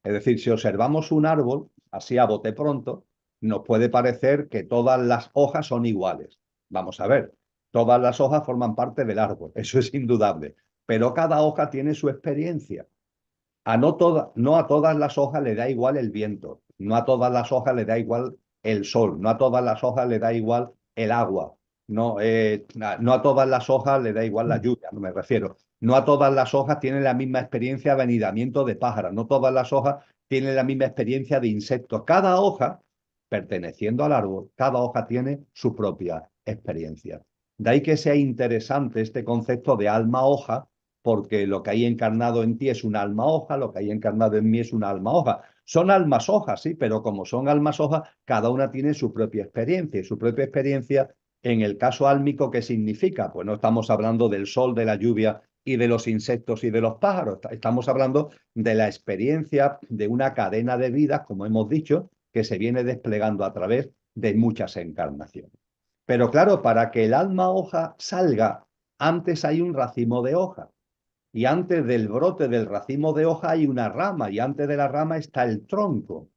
Es decir, si observamos un árbol, así a bote pronto, nos puede parecer que todas las hojas son iguales. Vamos a ver, todas las hojas forman parte del árbol, eso es indudable, pero cada hoja tiene su experiencia. No a todas las hojas le da igual el viento, no a todas las hojas le da igual el sol, no a todas las hojas le da igual el agua, no a todas las hojas le da igual la lluvia, no me refiero. No a todas las hojas tienen la misma experiencia de anidamiento de pájaros, no todas las hojas tienen la misma experiencia de insectos. Cada hoja, perteneciendo al árbol, cada hoja tiene su propia experiencia. De ahí que sea interesante este concepto de alma hoja, porque lo que hay encarnado en ti es un alma hoja, lo que hay encarnado en mí es un alma hoja. Son almas hojas, sí, pero como son almas hojas, cada una tiene su propia experiencia. Y su propia experiencia, en el caso álmico, ¿qué significa? Pues no estamos hablando del sol, de la lluvia y de los insectos y de los pájaros. Estamos hablando de la experiencia de una cadena de vidas, como hemos dicho, que se viene desplegando a través de muchas encarnaciones. Pero claro, para que el alma hoja salga, antes hay un racimo de hojas. Y antes del brote del racimo de hoja hay una rama y antes de la rama está el tronco.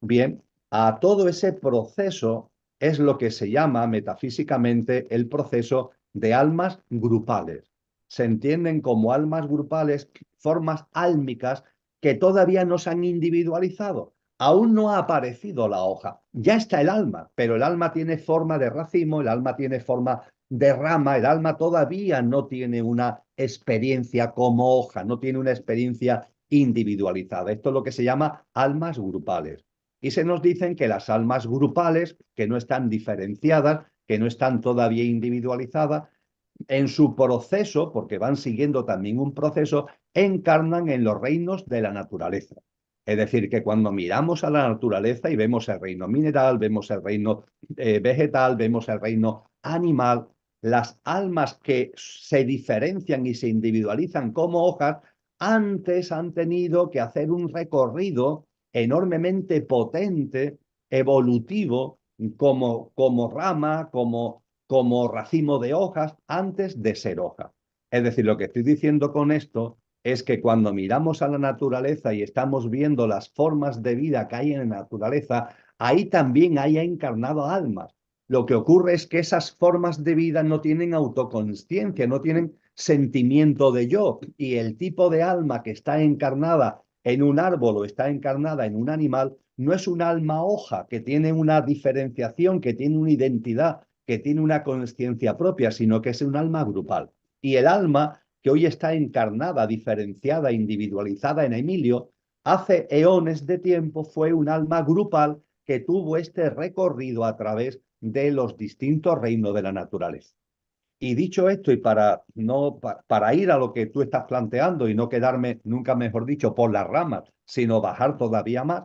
Bien, a todo ese proceso es lo que se llama metafísicamente el proceso de almas grupales. Se entienden como almas grupales formas álmicas que todavía no se han individualizado. Aún no ha aparecido la hoja, ya está el alma, pero el alma tiene forma de racimo, el alma tiene forma de rama, el alma todavía no tiene una experiencia como hoja, no tiene una experiencia individualizada. Esto es lo que se llama almas grupales. Y se nos dicen que las almas grupales, que no están diferenciadas, que no están todavía individualizadas, en su proceso, porque van siguiendo también un proceso, encarnan en los reinos de la naturaleza. Es decir, que cuando miramos a la naturaleza y vemos el reino mineral, vemos el reino vegetal, vemos el reino animal, las almas que se diferencian y se individualizan como hojas, antes han tenido que hacer un recorrido enormemente potente, evolutivo, como rama, como racimo de hojas, antes de ser hoja. Es decir, lo que estoy diciendo con esto es que cuando miramos a la naturaleza y estamos viendo las formas de vida que hay en la naturaleza, ahí también hay encarnado almas. Lo que ocurre es que esas formas de vida no tienen autoconsciencia, no tienen sentimiento de yo, y el tipo de alma que está encarnada en un árbol o está encarnada en un animal no es un alma hoja que tiene una diferenciación, que tiene una identidad, que tiene una consciencia propia, sino que es un alma grupal. Y el alma que hoy está encarnada, diferenciada, individualizada en Emilio, hace eones de tiempo fue un alma grupal que tuvo este recorrido a través de los distintos reinos de la naturaleza. Y dicho esto, y para ir a lo que tú estás planteando y no quedarme, nunca mejor dicho, por las ramas, sino bajar todavía más,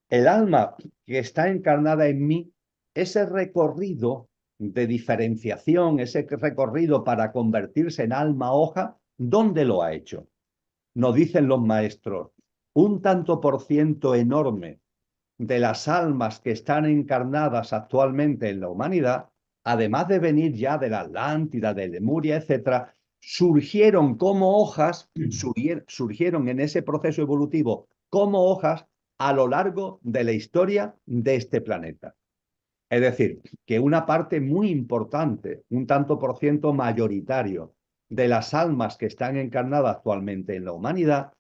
el alma que está encarnada en mí, ese recorrido de diferenciación, ese recorrido para convertirse en alma hoja, ¿dónde lo ha hecho? Nos dicen los maestros, un tanto por ciento enorme de las almas que están encarnadas actualmente en la humanidad, además de venir ya de la Atlántida, de Lemuria, etc., surgieron como hojas, surgieron en ese proceso evolutivo como hojas a lo largo de la historia de este planeta. Es decir, que una parte muy importante, un tanto por ciento mayoritario de las almas que están encarnadas actualmente en la humanidad,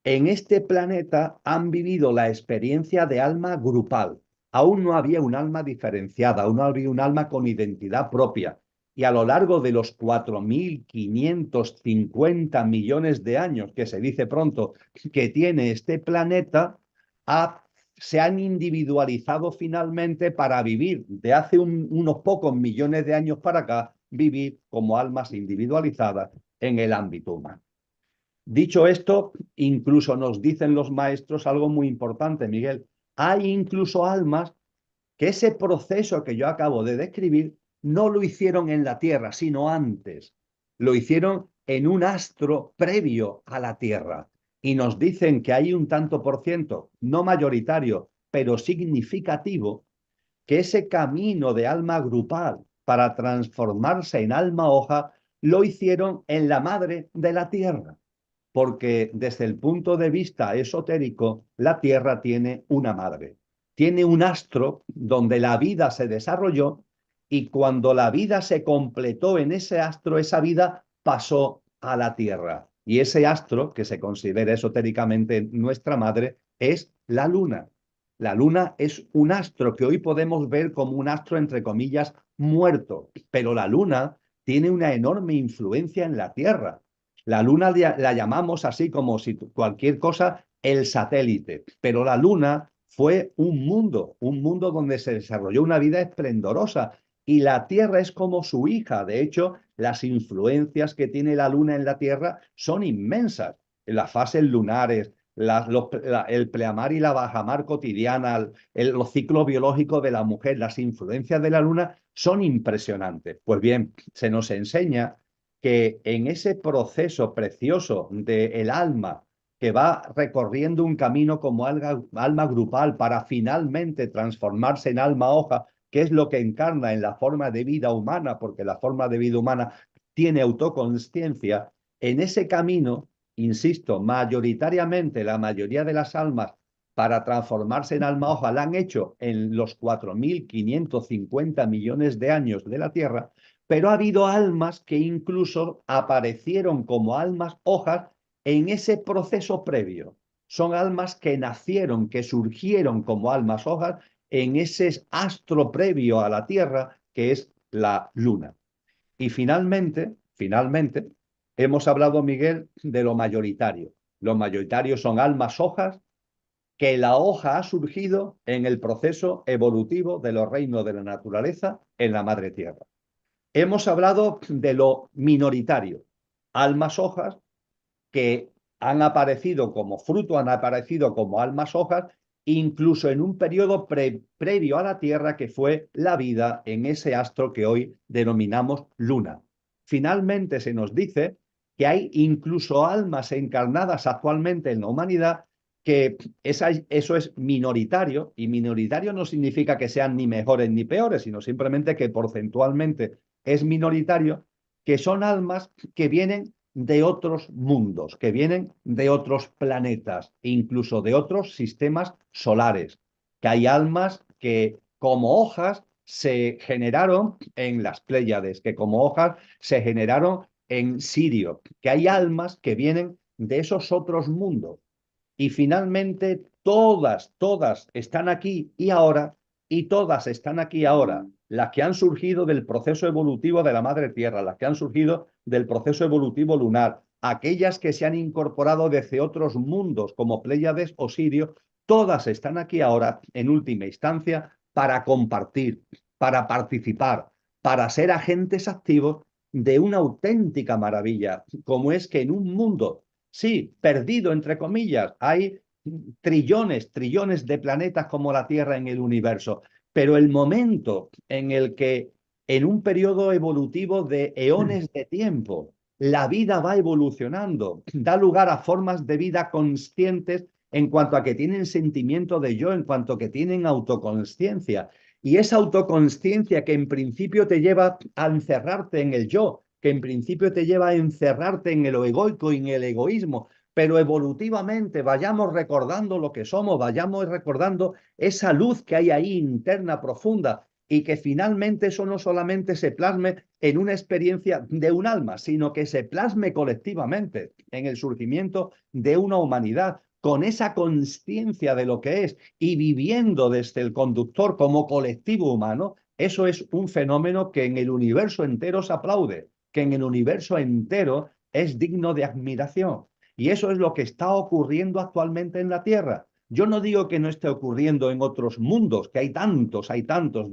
en este planeta han vivido la experiencia de alma grupal. Aún no había un alma diferenciada, aún no había un alma con identidad propia. Y a lo largo de los 4.550 millones de años, que se dice pronto, que tiene este planeta, se han individualizado finalmente para vivir de hace unos pocos millones de años para acá, vivir como almas individualizadas en el ámbito humano. Dicho esto, incluso nos dicen los maestros algo muy importante, Miguel. Hay incluso almas que ese proceso que yo acabo de describir no lo hicieron en la Tierra, sino antes. Lo hicieron en un astro previo a la Tierra. Y nos dicen que hay un tanto por ciento, no mayoritario, pero significativo, que ese camino de alma grupal para transformarse en alma hoja lo hicieron en la madre de la Tierra. Porque desde el punto de vista esotérico, la Tierra tiene una madre, tiene un astro donde la vida se desarrolló, y cuando la vida se completó en ese astro, esa vida pasó a la Tierra. Y ese astro, que se considera esotéricamente nuestra madre, es la Luna. La Luna es un astro que hoy podemos ver como un astro, entre comillas, muerto, pero la Luna tiene una enorme influencia en la Tierra. La Luna la llamamos así como si cualquier cosa, el satélite, pero la Luna fue un mundo donde se desarrolló una vida esplendorosa, y la Tierra es como su hija. De hecho, las influencias que tiene la Luna en la Tierra son inmensas. Las fases lunares, el pleamar y la bajamar cotidiana, los ciclos biológicos de la mujer, las influencias de la Luna son impresionantes. Pues bien, se nos enseña que en ese proceso precioso del alma que va recorriendo un camino como alma grupal para finalmente transformarse en alma hoja, que es lo que encarna en la forma de vida humana, porque la forma de vida humana tiene autoconsciencia, en ese camino, insisto, mayoritariamente la mayoría de las almas para transformarse en alma hoja la han hecho en los 4.550 millones de años de la Tierra, pero ha habido almas que incluso aparecieron como almas hojas en ese proceso previo. Son almas que nacieron, que surgieron como almas hojas en ese astro previo a la Tierra, que es la Luna. Y finalmente, hemos hablado, Miguel, de lo mayoritario. Los mayoritarios son almas hojas, que la hoja ha surgido en el proceso evolutivo de los reinos de la naturaleza en la madre tierra. Hemos hablado de lo minoritario, almas hojas que han aparecido como fruto, han aparecido como almas hojas, incluso en un periodo previo a la Tierra, que fue la vida en ese astro que hoy denominamos Luna. Finalmente se nos dice que hay incluso almas encarnadas actualmente en la humanidad, que eso es minoritario, y minoritario no significa que sean ni mejores ni peores, sino simplemente que porcentualmente es minoritario, que son almas que vienen de otros mundos, que vienen de otros planetas, incluso de otros sistemas solares, que hay almas que como hojas se generaron en las Pléyades, que como hojas se generaron en Sirio, que hay almas que vienen de esos otros mundos. Y finalmente todas están aquí y ahora, y todas están aquí ahora, las que han surgido del proceso evolutivo de la madre tierra, las que han surgido del proceso evolutivo lunar, aquellas que se han incorporado desde otros mundos como Pléyades o Sirio, todas están aquí ahora en última instancia para compartir, para participar, para ser agentes activos de una auténtica maravilla, como es que en un mundo, sí, perdido entre comillas, hay trillones de planetas como la Tierra en el universo, pero el momento en el que en un periodo evolutivo de eones de tiempo, la vida va evolucionando, da lugar a formas de vida conscientes en cuanto a que tienen sentimiento de yo, en cuanto a que tienen autoconsciencia. Y esa autoconsciencia que en principio te lleva a encerrarte en el yo, que en principio te lleva a encerrarte en el egoico y en el egoísmo, pero evolutivamente vayamos recordando lo que somos, vayamos recordando esa luz que hay ahí interna, profunda, y que finalmente eso no solamente se plasme en una experiencia de un alma, sino que se plasme colectivamente en el surgimiento de una humanidad, con esa consciencia de lo que es y viviendo desde el conductor como colectivo humano. Eso es un fenómeno que en el universo entero se aplaude, que en el universo entero es digno de admiración. Y eso es lo que está ocurriendo actualmente en la Tierra. Yo no digo que no esté ocurriendo en otros mundos, que hay tantos,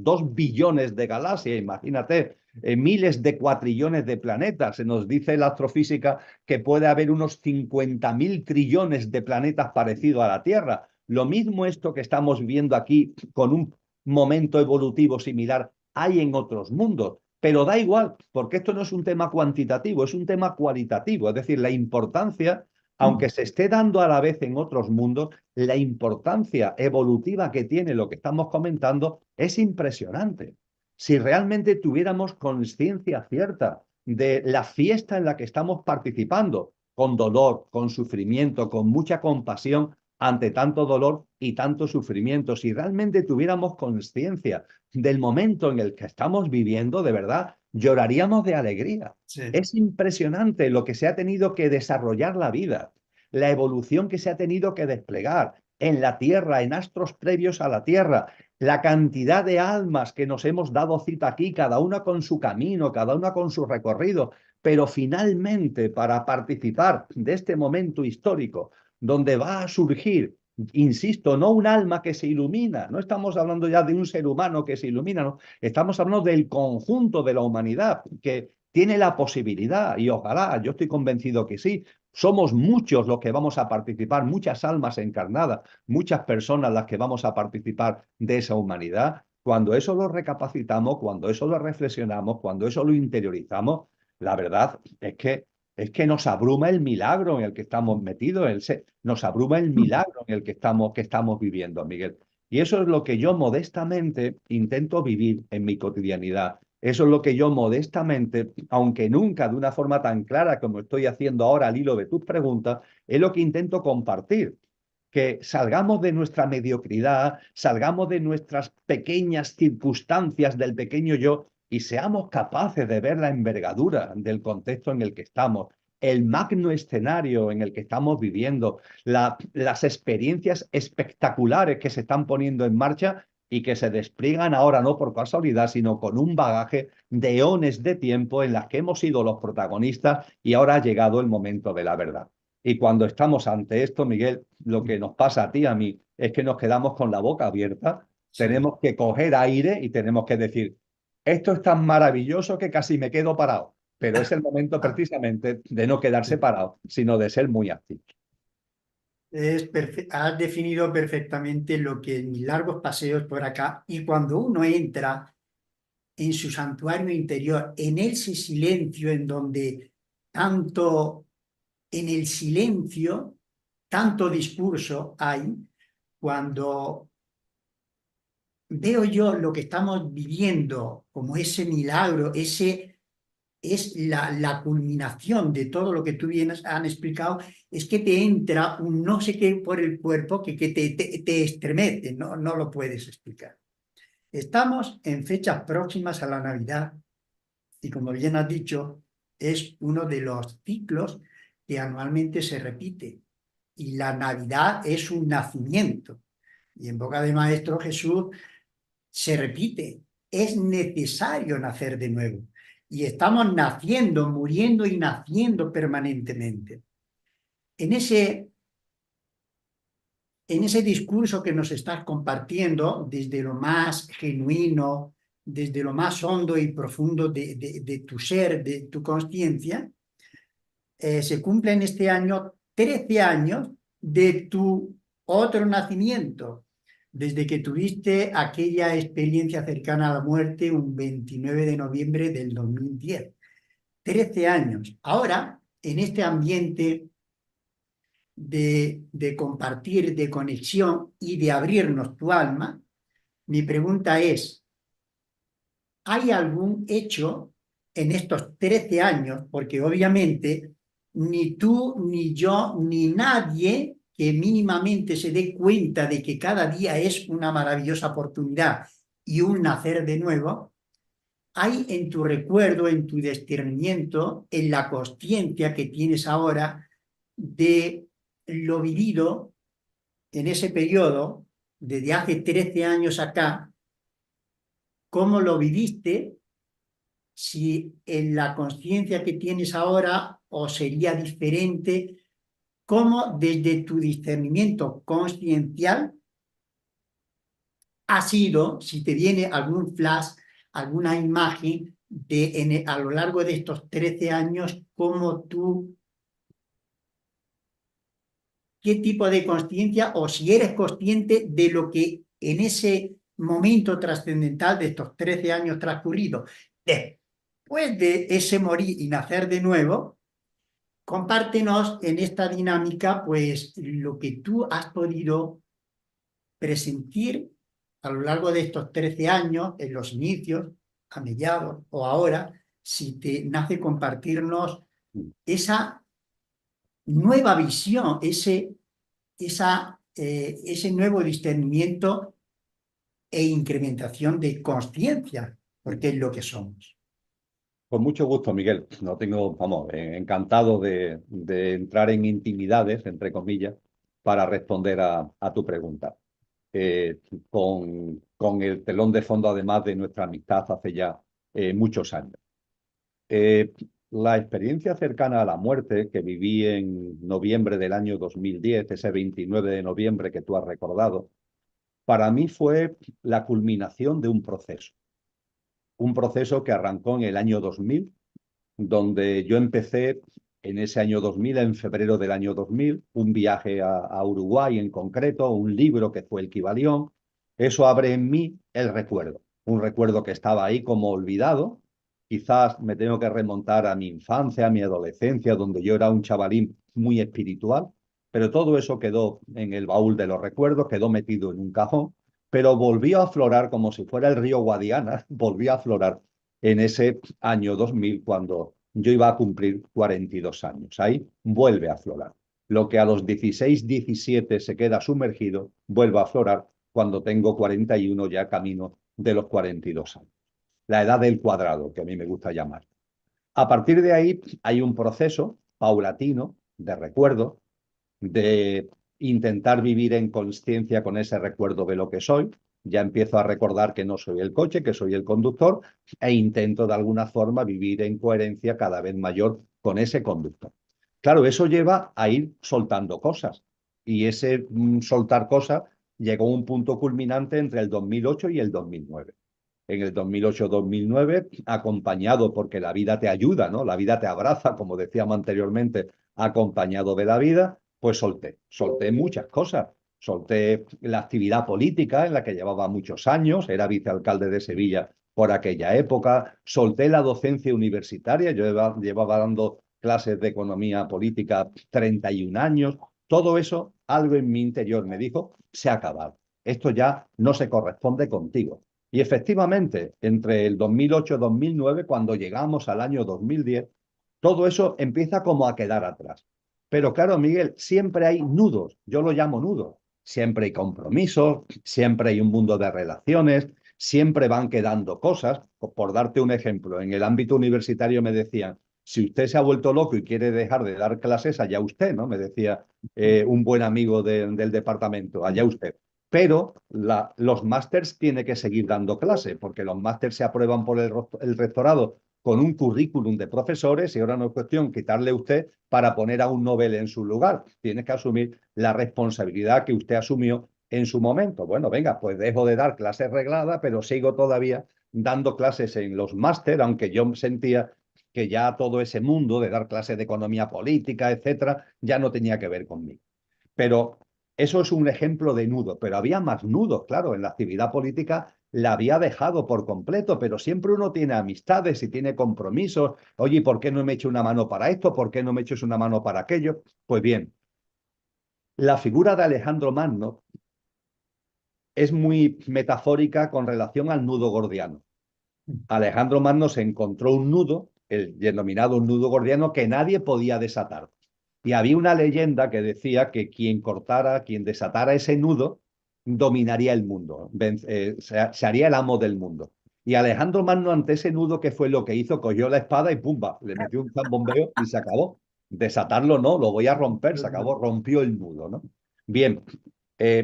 2 billones de galaxias, imagínate, miles de cuatrillones de planetas. Se nos dice en la astrofísica que puede haber unos 50.000 trillones de planetas parecidos a la Tierra. Lo mismo esto que estamos viendo aquí con un momento evolutivo similar hay en otros mundos. Pero da igual, porque esto no es un tema cuantitativo, es un tema cualitativo. Es decir, la importancia, aunque se esté dando a la vez en otros mundos, la importancia evolutiva que tiene lo que estamos comentando es impresionante. Si realmente tuviéramos conciencia cierta de la fiesta en la que estamos participando, con dolor, con sufrimiento, con mucha compasión ante tanto dolor y tanto sufrimiento, si realmente tuviéramos conciencia del momento en el que estamos viviendo, de verdad, lloraríamos de alegría. Sí. Es impresionante lo que se ha tenido que desarrollar la vida, la evolución que se ha tenido que desplegar en la Tierra, en astros previos a la Tierra, la cantidad de almas que nos hemos dado cita aquí, cada una con su camino, cada una con su recorrido, pero finalmente para participar de este momento histórico, donde va a surgir, insisto, no un alma que se ilumina, no estamos hablando ya de un ser humano que se ilumina, no, estamos hablando del conjunto de la humanidad que tiene la posibilidad, y ojalá, yo estoy convencido que sí, somos muchos los que vamos a participar, muchas almas encarnadas, muchas personas las que vamos a participar de esa humanidad. Cuando eso lo recapacitamos, cuando eso lo reflexionamos, cuando eso lo interiorizamos, la verdad es que nos abruma el milagro en el que estamos metidos, nos abruma el milagro en el que estamos viviendo, Miguel. Y eso es lo que yo modestamente intento vivir en mi cotidianidad. Eso es lo que yo modestamente, aunque nunca de una forma tan clara como estoy haciendo ahora al hilo de tus preguntas, es lo que intento compartir. Que salgamos de nuestra mediocridad, salgamos de nuestras pequeñas circunstancias del pequeño yo y seamos capaces de ver la envergadura del contexto en el que estamos el magno escenario en el que estamos viviendo, las experiencias espectaculares que se están poniendo en marcha y que se despliegan ahora no por casualidad, sino con un bagaje de eones de tiempo en las que hemos sido los protagonistas y ahora ha llegado el momento de la verdad. Y cuando estamos ante esto, Miguel, lo que nos pasa a ti y a mí es que nos quedamos con la boca abierta, Sí. tenemos que coger aire y tenemos que decir, esto es tan maravilloso que casi me quedo parado, pero es el momento precisamente de no quedarse parado, sino de ser muy activo. Has definido perfectamente lo que en mis largos paseos por acá, y cuando uno entra en su santuario interior, en ese silencio en donde tanto, en el silencio, tanto discurso hay, cuando veo yo lo que estamos viviendo como ese milagro, ese es la culminación de todo lo que tú vienes han explicado, es que te entra un no sé qué por el cuerpo que te estremece, no lo puedes explicar. Estamos en fechas próximas a la Navidad y, como bien has dicho, es uno de los ciclos que anualmente se repite, y la Navidad es un nacimiento, y en boca de Maestro Jesús se repite, es necesario nacer de nuevo. Y estamos naciendo, muriendo y naciendo permanentemente. En ese discurso que nos estás compartiendo, desde lo más genuino, desde lo más hondo y profundo de tu ser, de tu conciencia, se cumplen este año 13 años de tu otro nacimiento, desde que tuviste aquella experiencia cercana a la muerte un 29 de noviembre del 2010. 13 años. Ahora, en este ambiente de compartir, de conexión y de abrirnos tu alma, mi pregunta es, ¿hay algún hecho en estos 13 años? Porque obviamente ni tú, ni yo, ni nadie que mínimamente se dé cuenta de que cada día es una maravillosa oportunidad y un nacer de nuevo, hay en tu recuerdo, en tu discernimiento, en la consciencia que tienes ahora de lo vivido en ese periodo, desde hace 13 años acá, cómo lo viviste, si en la conciencia que tienes ahora o sería diferente, cómo desde tu discernimiento consciencial ha sido, si te viene algún flash, alguna imagen a lo largo de estos 13 años, cómo tú, qué tipo de consciencia, o si eres consciente de lo que en ese momento trascendental de estos 13 años transcurridos, después de ese morir y nacer de nuevo, compártenos en esta dinámica pues lo que tú has podido presentir a lo largo de estos 13 años, en los inicios, a mediados o ahora, si te nace compartirnos esa nueva visión, ese nuevo discernimiento e incrementación de conciencia, porque es lo que somos. Con mucho gusto, Miguel. No tengo, vamos, encantado de entrar en intimidades, entre comillas, para responder a tu pregunta. Eh, con el telón de fondo, además de nuestra amistad hace ya muchos años. Eh, la experiencia cercana a la muerte que viví en noviembre del año 2010, ese 29 de noviembre que tú has recordado, para mí fue la culminación de un proceso. Un proceso que arrancó en el año 2000, donde yo empecé en ese año 2000, en febrero del año 2000, un viaje a Uruguay en concreto, un libro que fue el Kybalión. Eso abre en mí el recuerdo, un recuerdo que estaba ahí como olvidado. Quizás me tengo que remontar a mi infancia, a mi adolescencia, donde yo era un chavalín muy espiritual, pero todo eso quedó en el baúl de los recuerdos, quedó metido en un cajón, pero volvió a aflorar como si fuera el río Guadiana, volvió a aflorar en ese año 2000 cuando yo iba a cumplir 42 años. Ahí vuelve a aflorar. Lo que a los 16, 17 se queda sumergido, vuelve a aflorar cuando tengo 41, ya camino de los 42 años. La edad del cuadrado, que a mí me gusta llamar. A partir de ahí hay un proceso paulatino de recuerdo, de intentar vivir en consciencia con ese recuerdo de lo que soy. Ya empiezo a recordar que no soy el coche, que soy el conductor, e intento de alguna forma vivir en coherencia cada vez mayor con ese conductor. Claro, eso lleva a ir soltando cosas. Y ese soltar cosas llegó a un punto culminante entre el 2008 y el 2009. En el 2008-2009, acompañado, porque la vida te ayuda, ¿no? La vida te abraza, como decíamos anteriormente, acompañado de la vida, pues solté muchas cosas. Solté la actividad política en la que llevaba muchos años, era vicealcalde de Sevilla por aquella época, solté la docencia universitaria, yo llevaba dando clases de economía política 31 años, todo eso, algo en mi interior me dijo, se ha acabado, esto ya no se corresponde contigo. Y efectivamente, entre el 2008 y 2009, cuando llegamos al año 2010, todo eso empieza como a quedar atrás. Pero claro, Miguel, siempre hay nudos, yo lo llamo nudos. Siempre hay compromisos, siempre hay un mundo de relaciones, siempre van quedando cosas. Por darte un ejemplo, en el ámbito universitario me decían, si usted se ha vuelto loco y quiere dejar de dar clases, allá usted, ¿no? Me decía un buen amigo del departamento, allá usted. Pero los másters tiene que seguir dando clase, porque los másters se aprueban por el rectorado con un currículum de profesores y ahora no es cuestión quitarle a usted para poner a un Nobel en su lugar. Tiene que asumir la responsabilidad que usted asumió en su momento. Bueno, venga, pues dejo de dar clases regladas, pero sigo todavía dando clases en los máster, aunque yo sentía que ya todo ese mundo de dar clases de economía política, etcétera, ya no tenía que ver conmigo. Pero eso es un ejemplo de nudo, pero había más nudos, claro, en la actividad política la había dejado por completo, pero siempre uno tiene amistades y tiene compromisos. Oye, ¿por qué no me echo una mano para esto? ¿Por qué no me echas una mano para aquello? Pues bien, la figura de Alejandro Magno es muy metafórica con relación al nudo gordiano. Alejandro Magno se encontró un nudo, el denominado nudo gordiano, que nadie podía desatar. Y había una leyenda que decía que quien desatara ese nudo, dominaría el mundo, se haría el amo del mundo. Y Alejandro Magno, ante ese nudo, ¿qué fue lo que hizo? Cogió la espada y ¡pumba! Le metió un zambombeo y se acabó. Desatarlo no, lo voy a romper, se acabó, rompió el nudo, ¿no? Bien,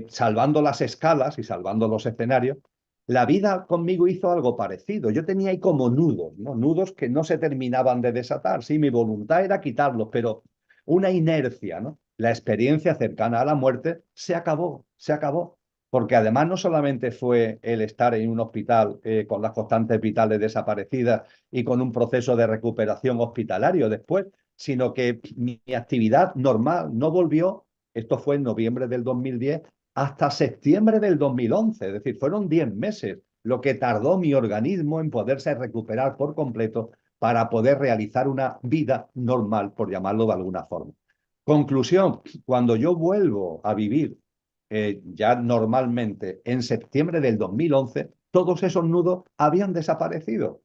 salvando las escalas y salvando los escenarios, la vida conmigo hizo algo parecido. Yo tenía ahí como nudos, ¿no? Nudos que no se terminaban de desatar. Sí, mi voluntad era quitarlos, pero una inercia, ¿no? La experiencia cercana a la muerte se acabó, se acabó. Porque además no solamente fue el estar en un hospital con las constantes vitales desaparecidas y con un proceso de recuperación hospitalario después, sino que mi actividad normal no volvió. Esto fue en noviembre del 2010 hasta septiembre del 2011, es decir, fueron 10 meses lo que tardó mi organismo en poderse recuperar por completo para poder realizar una vida normal, por llamarlo de alguna forma. Conclusión, cuando yo vuelvo a vivir ya normalmente en septiembre del 2011, todos esos nudos habían desaparecido,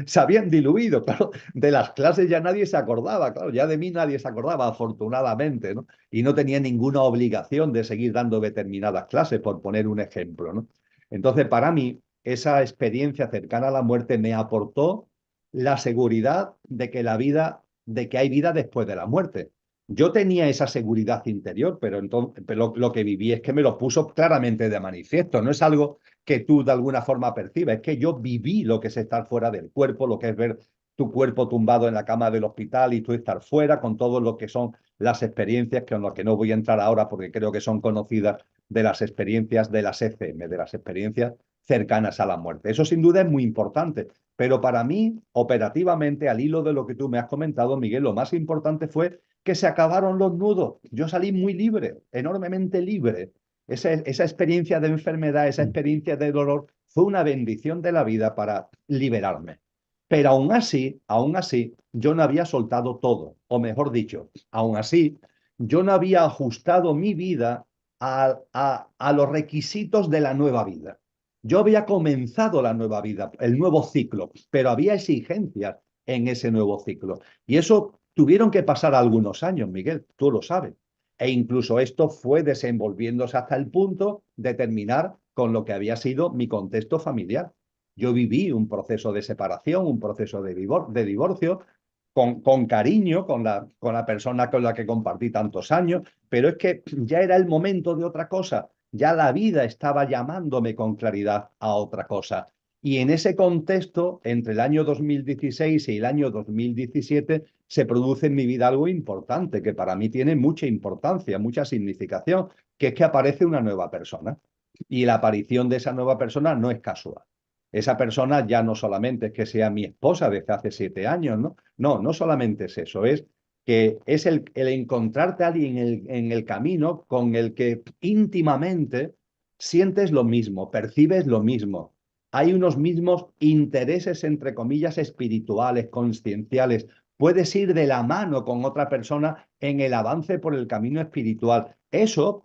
se habían diluido, claro, de las clases ya nadie se acordaba, claro, ya de mí nadie se acordaba, afortunadamente, ¿no? Y no tenía ninguna obligación de seguir dando determinadas clases, por poner un ejemplo, ¿no? Entonces, para mí, esa experiencia cercana a la muerte me aportó la seguridad de que de que hay vida después de la muerte. Yo tenía esa seguridad interior, pero entonces lo que viví es que me lo puso claramente de manifiesto. No es algo que tú de alguna forma percibes, es que yo viví lo que es estar fuera del cuerpo, lo que es ver tu cuerpo tumbado en la cama del hospital y tú estar fuera con todo lo que son las experiencias, que en las que no voy a entrar ahora porque creo que son conocidas, de las experiencias de las ECM, de las experiencias cercanas a la muerte. Eso sin duda es muy importante, pero para mí, operativamente, al hilo de lo que tú me has comentado, Miguel, lo más importante fue que se acabaron los nudos. Yo salí muy libre, enormemente libre. Esa experiencia de enfermedad, esa experiencia de dolor, fue una bendición de la vida para liberarme. Pero aún así, yo no había soltado todo, o mejor dicho, aún así, yo no había ajustado mi vida a los requisitos de la nueva vida. Yo había comenzado la nueva vida, el nuevo ciclo, pero había exigencias en ese nuevo ciclo. Y eso tuvieron que pasar algunos años, Miguel, tú lo sabes. E incluso esto fue desenvolviéndose hasta el punto de terminar con lo que había sido mi contexto familiar. Yo viví un proceso de separación, un proceso de divorcio, con cariño, con la persona con la que compartí tantos años, pero es que ya era el momento de otra cosa, ya la vida estaba llamándome con claridad a otra cosa. Y en ese contexto, entre el año 2016 y el año 2017, se produce en mi vida algo importante, que para mí tiene mucha importancia, mucha significación, que es que aparece una nueva persona. Y la aparición de esa nueva persona no es casual. Esa persona ya no solamente es que sea mi esposa desde hace 7 años, ¿no? No, no solamente es eso, es que es el encontrarte a alguien en el camino con el que íntimamente sientes lo mismo, percibes lo mismo. Hay unos mismos intereses, entre comillas, espirituales, conscienciales. Puedes ir de la mano con otra persona en el avance por el camino espiritual. Eso,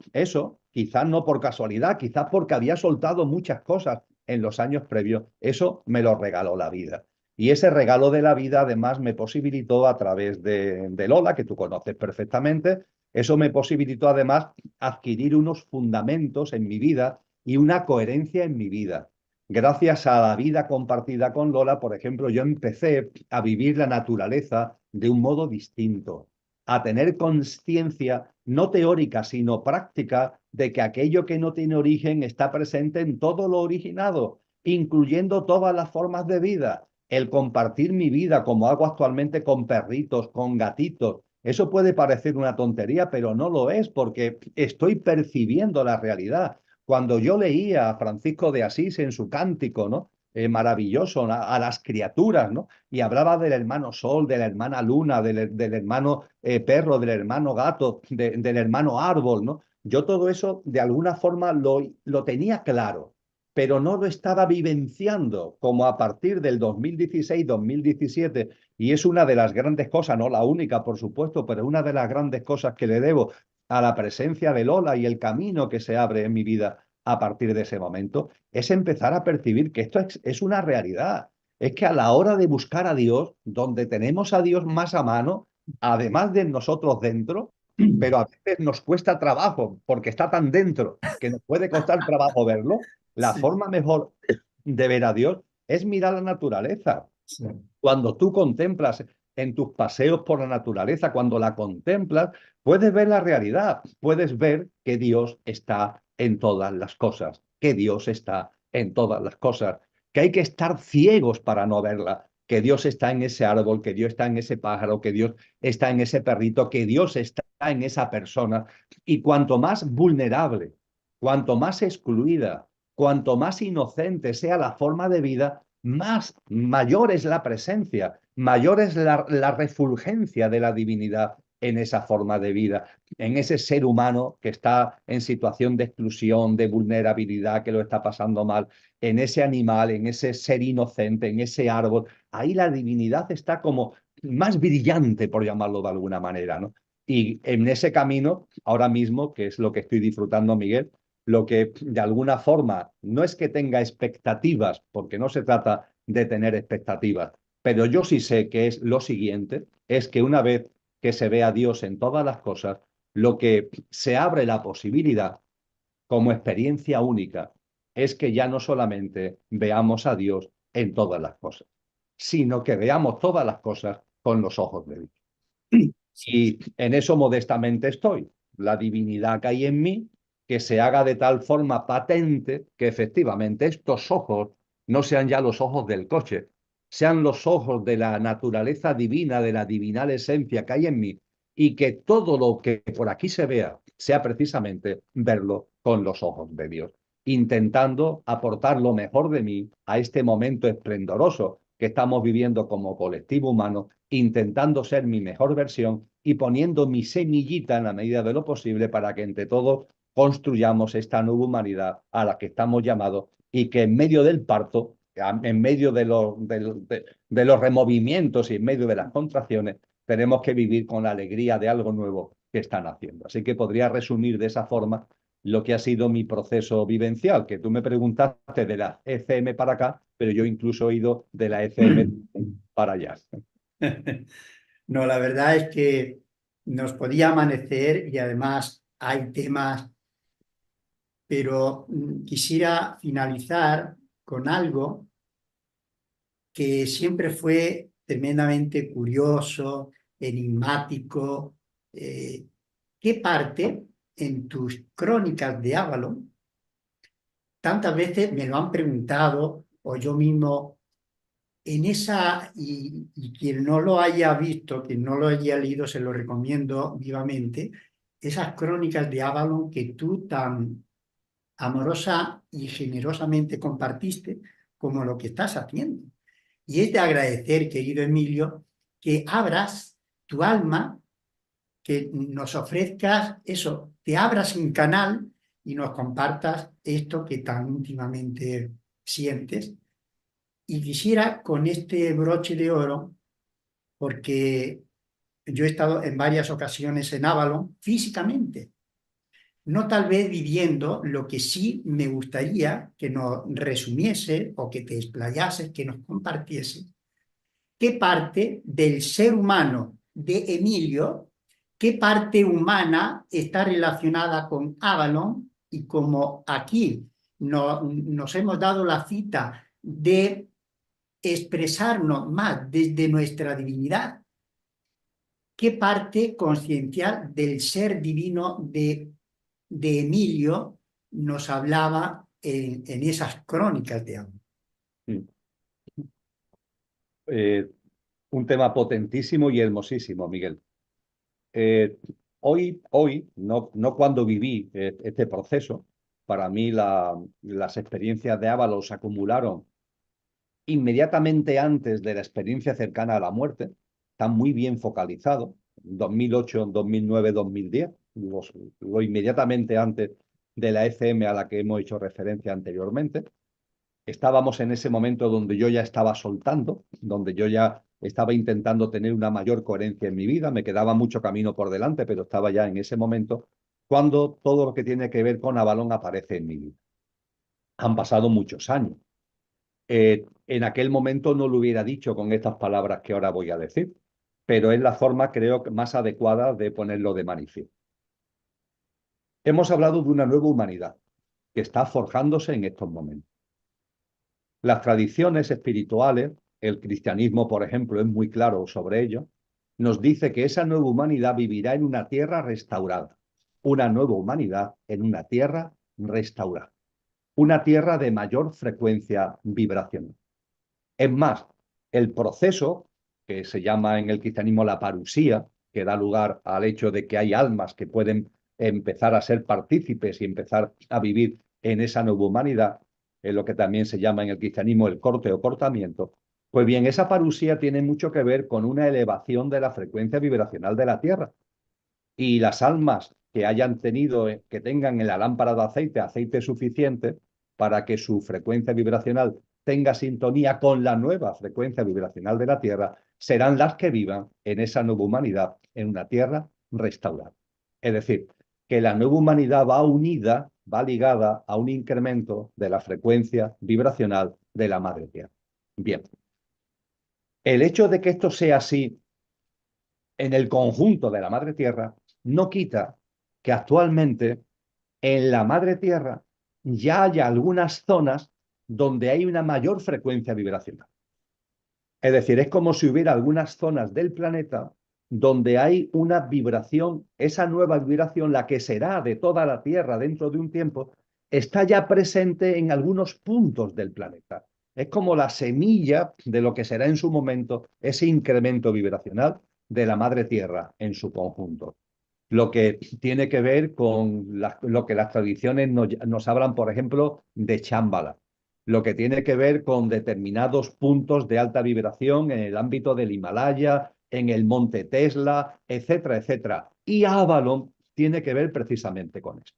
quizás no por casualidad, quizás porque había soltado muchas cosas en los años previos, eso me lo regaló la vida. Y ese regalo de la vida además me posibilitó a través de Lola, que tú conoces perfectamente, eso me posibilitó además adquirir unos fundamentos en mi vida y una coherencia en mi vida. Gracias a la vida compartida con Lola, por ejemplo, yo empecé a vivir la naturaleza de un modo distinto, a tener conciencia no teórica, sino práctica de que aquello que no tiene origen está presente en todo lo originado, incluyendo todas las formas de vida. El compartir mi vida, como hago actualmente con perritos, con gatitos, eso puede parecer una tontería, pero no lo es, porque estoy percibiendo la realidad. Cuando yo leía a Francisco de Asís en su cántico, ¿no? Maravilloso, a las criaturas, ¿no? Y hablaba del hermano sol, de la hermana luna, del hermano perro, del hermano gato, del hermano árbol, ¿no? Yo todo eso de alguna forma lo tenía claro, pero no lo estaba vivenciando como a partir del 2016-2017, y es una de las grandes cosas, no la única, por supuesto, pero una de las grandes cosas que le debo a la presencia de Lola y el camino que se abre en mi vida a partir de ese momento, es empezar a percibir que esto es una realidad. Es que a la hora de buscar a Dios, donde tenemos a Dios más a mano, además de nosotros dentro, pero a veces nos cuesta trabajo porque está tan dentro que nos puede costar trabajo verlo. La Sí, forma mejor de ver a Dios es mirar la naturaleza. sí, Cuando tú contemplas en tus paseos por la naturaleza, cuando la contemplas, puedes ver la realidad, puedes ver que Dios está en todas las cosas, que Dios está en todas las cosas, que hay que estar ciegos para no verla, que Dios está en ese árbol, que Dios está en ese pájaro, que Dios está en ese perrito, que Dios está en esa persona. Y cuanto más vulnerable, cuanto más excluida, cuanto más inocente sea la forma de vida, mayor es la presencia, mayor es la refulgencia de la divinidad en esa forma de vida, en ese ser humano que está en situación de exclusión, de vulnerabilidad, que lo está pasando mal, en ese animal, en ese ser inocente, en ese árbol. Ahí la divinidad está como más brillante, por llamarlo de alguna manera, ¿no? Y en ese camino, ahora mismo, que es lo que estoy disfrutando, Miguel, lo que de alguna forma no es que tenga expectativas, porque no se trata de tener expectativas, pero yo sí sé que es lo siguiente, es que una vez que se ve a Dios en todas las cosas, lo que se abre la posibilidad como experiencia única es que ya no solamente veamos a Dios en todas las cosas, sino que veamos todas las cosas con los ojos de Dios. sí. Y en eso modestamente estoy. La divinidad que hay en mí, que se haga de tal forma patente que efectivamente estos ojos no sean ya los ojos del coche, sean los ojos de la naturaleza divina, de la divinal esencia que hay en mí, y que todo lo que por aquí se vea sea precisamente verlo con los ojos de Dios, intentando aportar lo mejor de mí a este momento esplendoroso que estamos viviendo como colectivo humano, intentando ser mi mejor versión y poniendo mi semillita en la medida de lo posible para que entre todos construyamos esta nueva humanidad a la que estamos llamados, y que en medio del parto, en medio de los removimientos y en medio de las contracciones, tenemos que vivir con la alegría de algo nuevo que están haciendo. Así que podría resumir de esa forma lo que ha sido mi proceso vivencial, que tú me preguntaste de la ECM para acá, pero yo incluso he ido de la ECM para allá. No, la verdad es que nos podía amanecer y además hay temas, pero quisiera finalizar con algo que siempre fue tremendamente curioso, enigmático. ¿Qué parte en tus crónicas de Avalon, tantas veces me lo han preguntado o yo mismo, en esa, y quien no lo haya visto, quien no lo haya leído, se lo recomiendo vivamente, esas crónicas de Avalon que tú tan amorosa y generosamente compartiste como lo que estás haciendo? Y es de agradecer, querido Emilio, que abras tu alma, que nos ofrezcas eso, te abras un canal y nos compartas esto que tan íntimamente sientes. Y quisiera con este broche de oro, porque yo he estado en varias ocasiones en Avalon físicamente, no tal vez viviendo, lo que sí me gustaría que nos resumiese o que te explayases, que nos compartiese, qué parte del ser humano de Emilio, qué parte humana está relacionada con Avalon, y como aquí nos hemos dado la cita de expresarnos más desde nuestra divinidad, qué parte consciencial del ser divino de Emilio nos hablaba en esas crónicas de amor. Eh, un tema potentísimo y hermosísimo, Miguel. Hoy no cuando viví este proceso, para mí las experiencias de Ábalos se acumularon inmediatamente antes de la experiencia cercana a la muerte, está muy bien focalizado, 2008, 2009, 2010, lo inmediatamente antes de la ECM a la que hemos hecho referencia anteriormente. Estábamos en ese momento donde yo ya estaba soltando, donde yo ya estaba intentando tener una mayor coherencia en mi vida, me quedaba mucho camino por delante, pero estaba ya en ese momento cuando todo lo que tiene que ver con Avalon aparece en mi vida. Han pasado muchos años. En aquel momento no lo hubiera dicho con estas palabras que ahora voy a decir, pero es la forma, creo, más adecuada de ponerlo de manifiesto. Hemos hablado de una nueva humanidad que está forjándose en estos momentos. Las tradiciones espirituales, el cristianismo, por ejemplo, es muy claro sobre ello, nos dice que esa nueva humanidad vivirá en una tierra restaurada. Una nueva humanidad en una tierra restaurada. Una tierra de mayor frecuencia vibracional. Es más, el proceso, que se llama en el cristianismo la parusía, que da lugar al hecho de que hay almas que pueden empezar a ser partícipes y empezar a vivir en esa nueva humanidad, es lo que también se llama en el cristianismo el corte o cortamiento. Pues bien, esa parusía tiene mucho que ver con una elevación de la frecuencia vibracional de la Tierra. Y las almas que hayan tenido, que tengan en la lámpara de aceite suficiente para que su frecuencia vibracional tenga sintonía con la nueva frecuencia vibracional de la Tierra, serán las que vivan en esa nueva humanidad, en una Tierra restaurada. Es decir, que la nueva humanidad va unida, va ligada a un incremento de la frecuencia vibracional de la Madre Tierra. Bien. El hecho de que esto sea así en el conjunto de la Madre Tierra no quita que actualmente en la Madre Tierra ya haya algunas zonas donde hay una mayor frecuencia vibracional. Es decir, es como si hubiera algunas zonas del planeta donde hay una vibración, esa nueva vibración, la que será de toda la Tierra dentro de un tiempo, está ya presente en algunos puntos del planeta. Es como la semilla de lo que será en su momento ese incremento vibracional de la Madre Tierra en su conjunto. Lo que tiene que ver con lo que las tradiciones nos hablan, por ejemplo, de Shambhala. Lo que tiene que ver con determinados puntos de alta vibración en el ámbito del Himalaya, en el monte Tesla, etcétera, etcétera. Y Avalon tiene que ver precisamente con eso.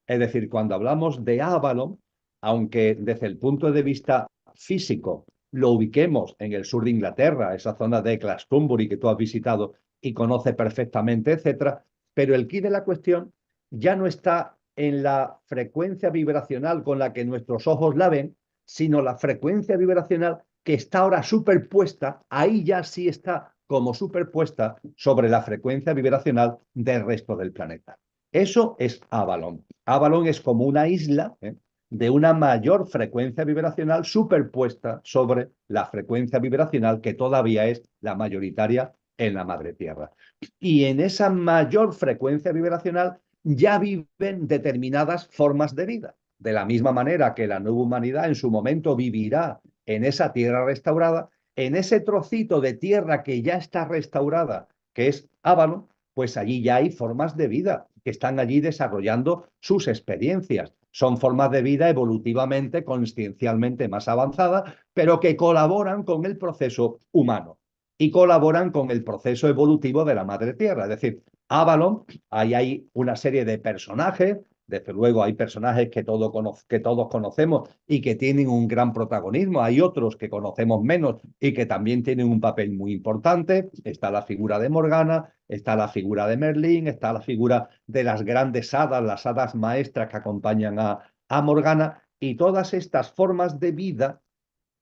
Es decir, cuando hablamos de Avalon, aunque desde el punto de vista físico lo ubiquemos en el sur de Inglaterra, esa zona de Glastonbury que tú has visitado y conoces perfectamente, etcétera, pero el quid de la cuestión ya no está en la frecuencia vibracional con la que nuestros ojos la ven, sino la frecuencia vibracional que está ahora superpuesta, ahí ya sí está como superpuesta sobre la frecuencia vibracional del resto del planeta. Eso es Avalon. Avalon es como una isla, de una mayor frecuencia vibracional superpuesta sobre la frecuencia vibracional que todavía es la mayoritaria en la madre tierra. Y en esa mayor frecuencia vibracional ya viven determinadas formas de vida. De la misma manera que la nueva humanidad en su momento vivirá en esa tierra restaurada, en ese trocito de tierra que ya está restaurada, que es Avalon, pues allí ya hay formas de vida que están allí desarrollando sus experiencias. Son formas de vida evolutivamente, consciencialmente más avanzadas, pero que colaboran con el proceso humano y colaboran con el proceso evolutivo de la madre tierra. Es decir, Avalon, ahí hay una serie de personajes. Desde luego hay personajes que todos conocemos y que tienen un gran protagonismo. Hay otros que conocemos menos y que también tienen un papel muy importante. Está la figura de Morgana, está la figura de Merlín, está la figura de las grandes hadas, las hadas maestras que acompañan a Morgana, y todas estas formas de vida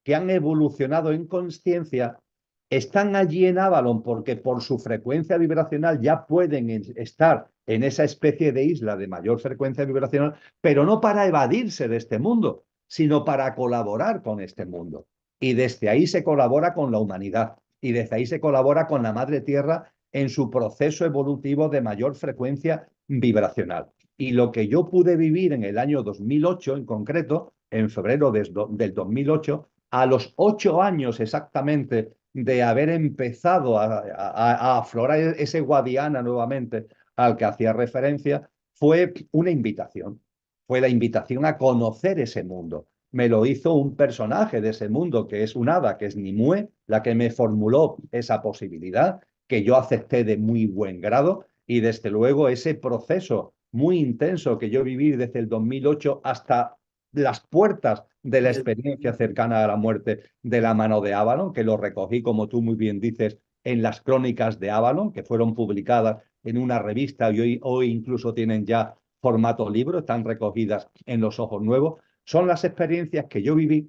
que han evolucionado en conciencia están allí en Avalon porque por su frecuencia vibracional ya pueden estar en esa especie de isla de mayor frecuencia vibracional, pero no para evadirse de este mundo, sino para colaborar con este mundo. Y desde ahí se colabora con la humanidad y desde ahí se colabora con la Madre Tierra en su proceso evolutivo de mayor frecuencia vibracional. Y lo que yo pude vivir en el año 2008 en concreto, en febrero del 2008, a los 8 años exactamente de haber empezado a aflorar ese Guadiana nuevamente al que hacía referencia, fue una invitación. Fue la invitación a conocer ese mundo. Me lo hizo un personaje de ese mundo, que es un hada, que es Nimue, la que me formuló esa posibilidad, que yo acepté de muy buen grado, y desde luego ese proceso muy intenso que yo viví desde el 2008 hasta las puertas de la experiencia cercana a la muerte de la mano de Avalon, que lo recogí, como tú muy bien dices, en las crónicas de Avalon, que fueron publicadas en una revista y hoy incluso tienen ya formato libro, están recogidas en Los Ojos Nuevos. Son las experiencias que yo viví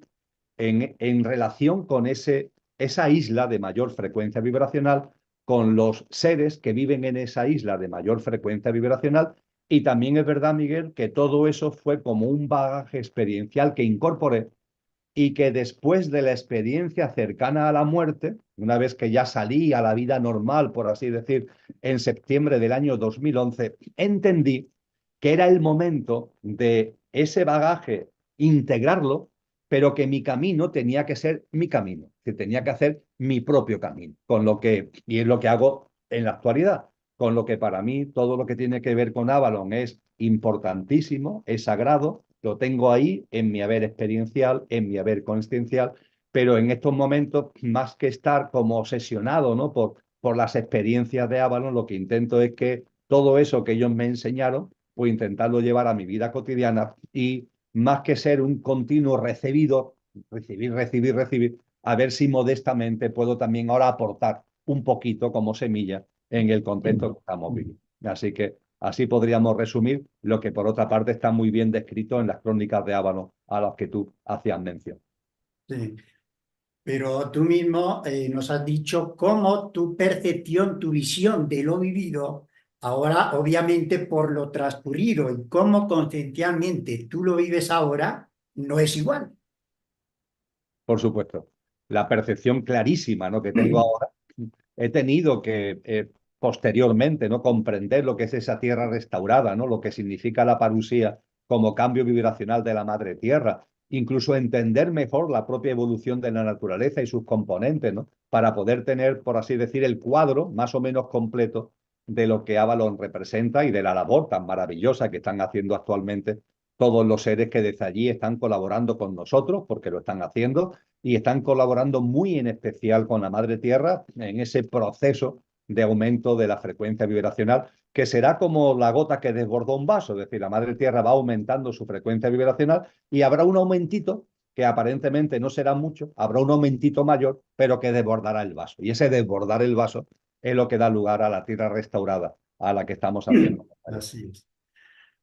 en relación con esa isla de mayor frecuencia vibracional, con los seres que viven en esa isla de mayor frecuencia vibracional. Y también es verdad, Miguel, que todo eso fue como un bagaje experiencial que incorporé y que después de la experiencia cercana a la muerte, una vez que ya salí a la vida normal, por así decir, en septiembre del año 2011, entendí que era el momento de ese bagaje integrarlo, pero que mi camino tenía que ser mi camino, que tenía que hacer mi propio camino, y es lo que hago en la actualidad, con lo que para mí todo lo que tiene que ver con Avalon es importantísimo, es sagrado, lo tengo ahí en mi haber experiencial, en mi haber consciencial, pero en estos momentos, más que estar como obsesionado, ¿no? por las experiencias de Avalon, lo que intento es que todo eso que ellos me enseñaron, pues intentarlo llevar a mi vida cotidiana y más que ser un continuo recibido, recibir, a ver si modestamente puedo también ahora aportar un poquito como semilla en el contexto que estamos viviendo. Así que así podríamos resumir lo que por otra parte está muy bien descrito en las crónicas de Avalon a las que tú hacías mención. Sí. Pero tú mismo nos has dicho cómo tu percepción, tu visión de lo vivido, ahora obviamente por lo transcurrido y cómo consciencialmente tú lo vives ahora, no es igual. Por supuesto, la percepción clarísima, ¿no? que tengo ahora, he tenido que posteriormente, ¿no? comprender lo que es esa tierra restaurada, ¿no? lo que significa la parusía como cambio vibracional de la madre tierra, incluso entender mejor la propia evolución de la naturaleza y sus componentes, ¿no? para poder tener, por así decir, el cuadro más o menos completo de lo que Avalon representa y de la labor tan maravillosa que están haciendo actualmente todos los seres que desde allí están colaborando con nosotros, porque lo están haciendo, y están colaborando muy en especial con la Madre Tierra en ese proceso de aumento de la frecuencia vibracional, que será como la gota que desbordó un vaso, es decir, la Madre Tierra va aumentando su frecuencia vibracional y habrá un aumentito que aparentemente no será mucho, habrá un aumentito mayor, pero que desbordará el vaso. Y ese desbordar el vaso es lo que da lugar a la tierra restaurada a la que estamos haciendo. Así es.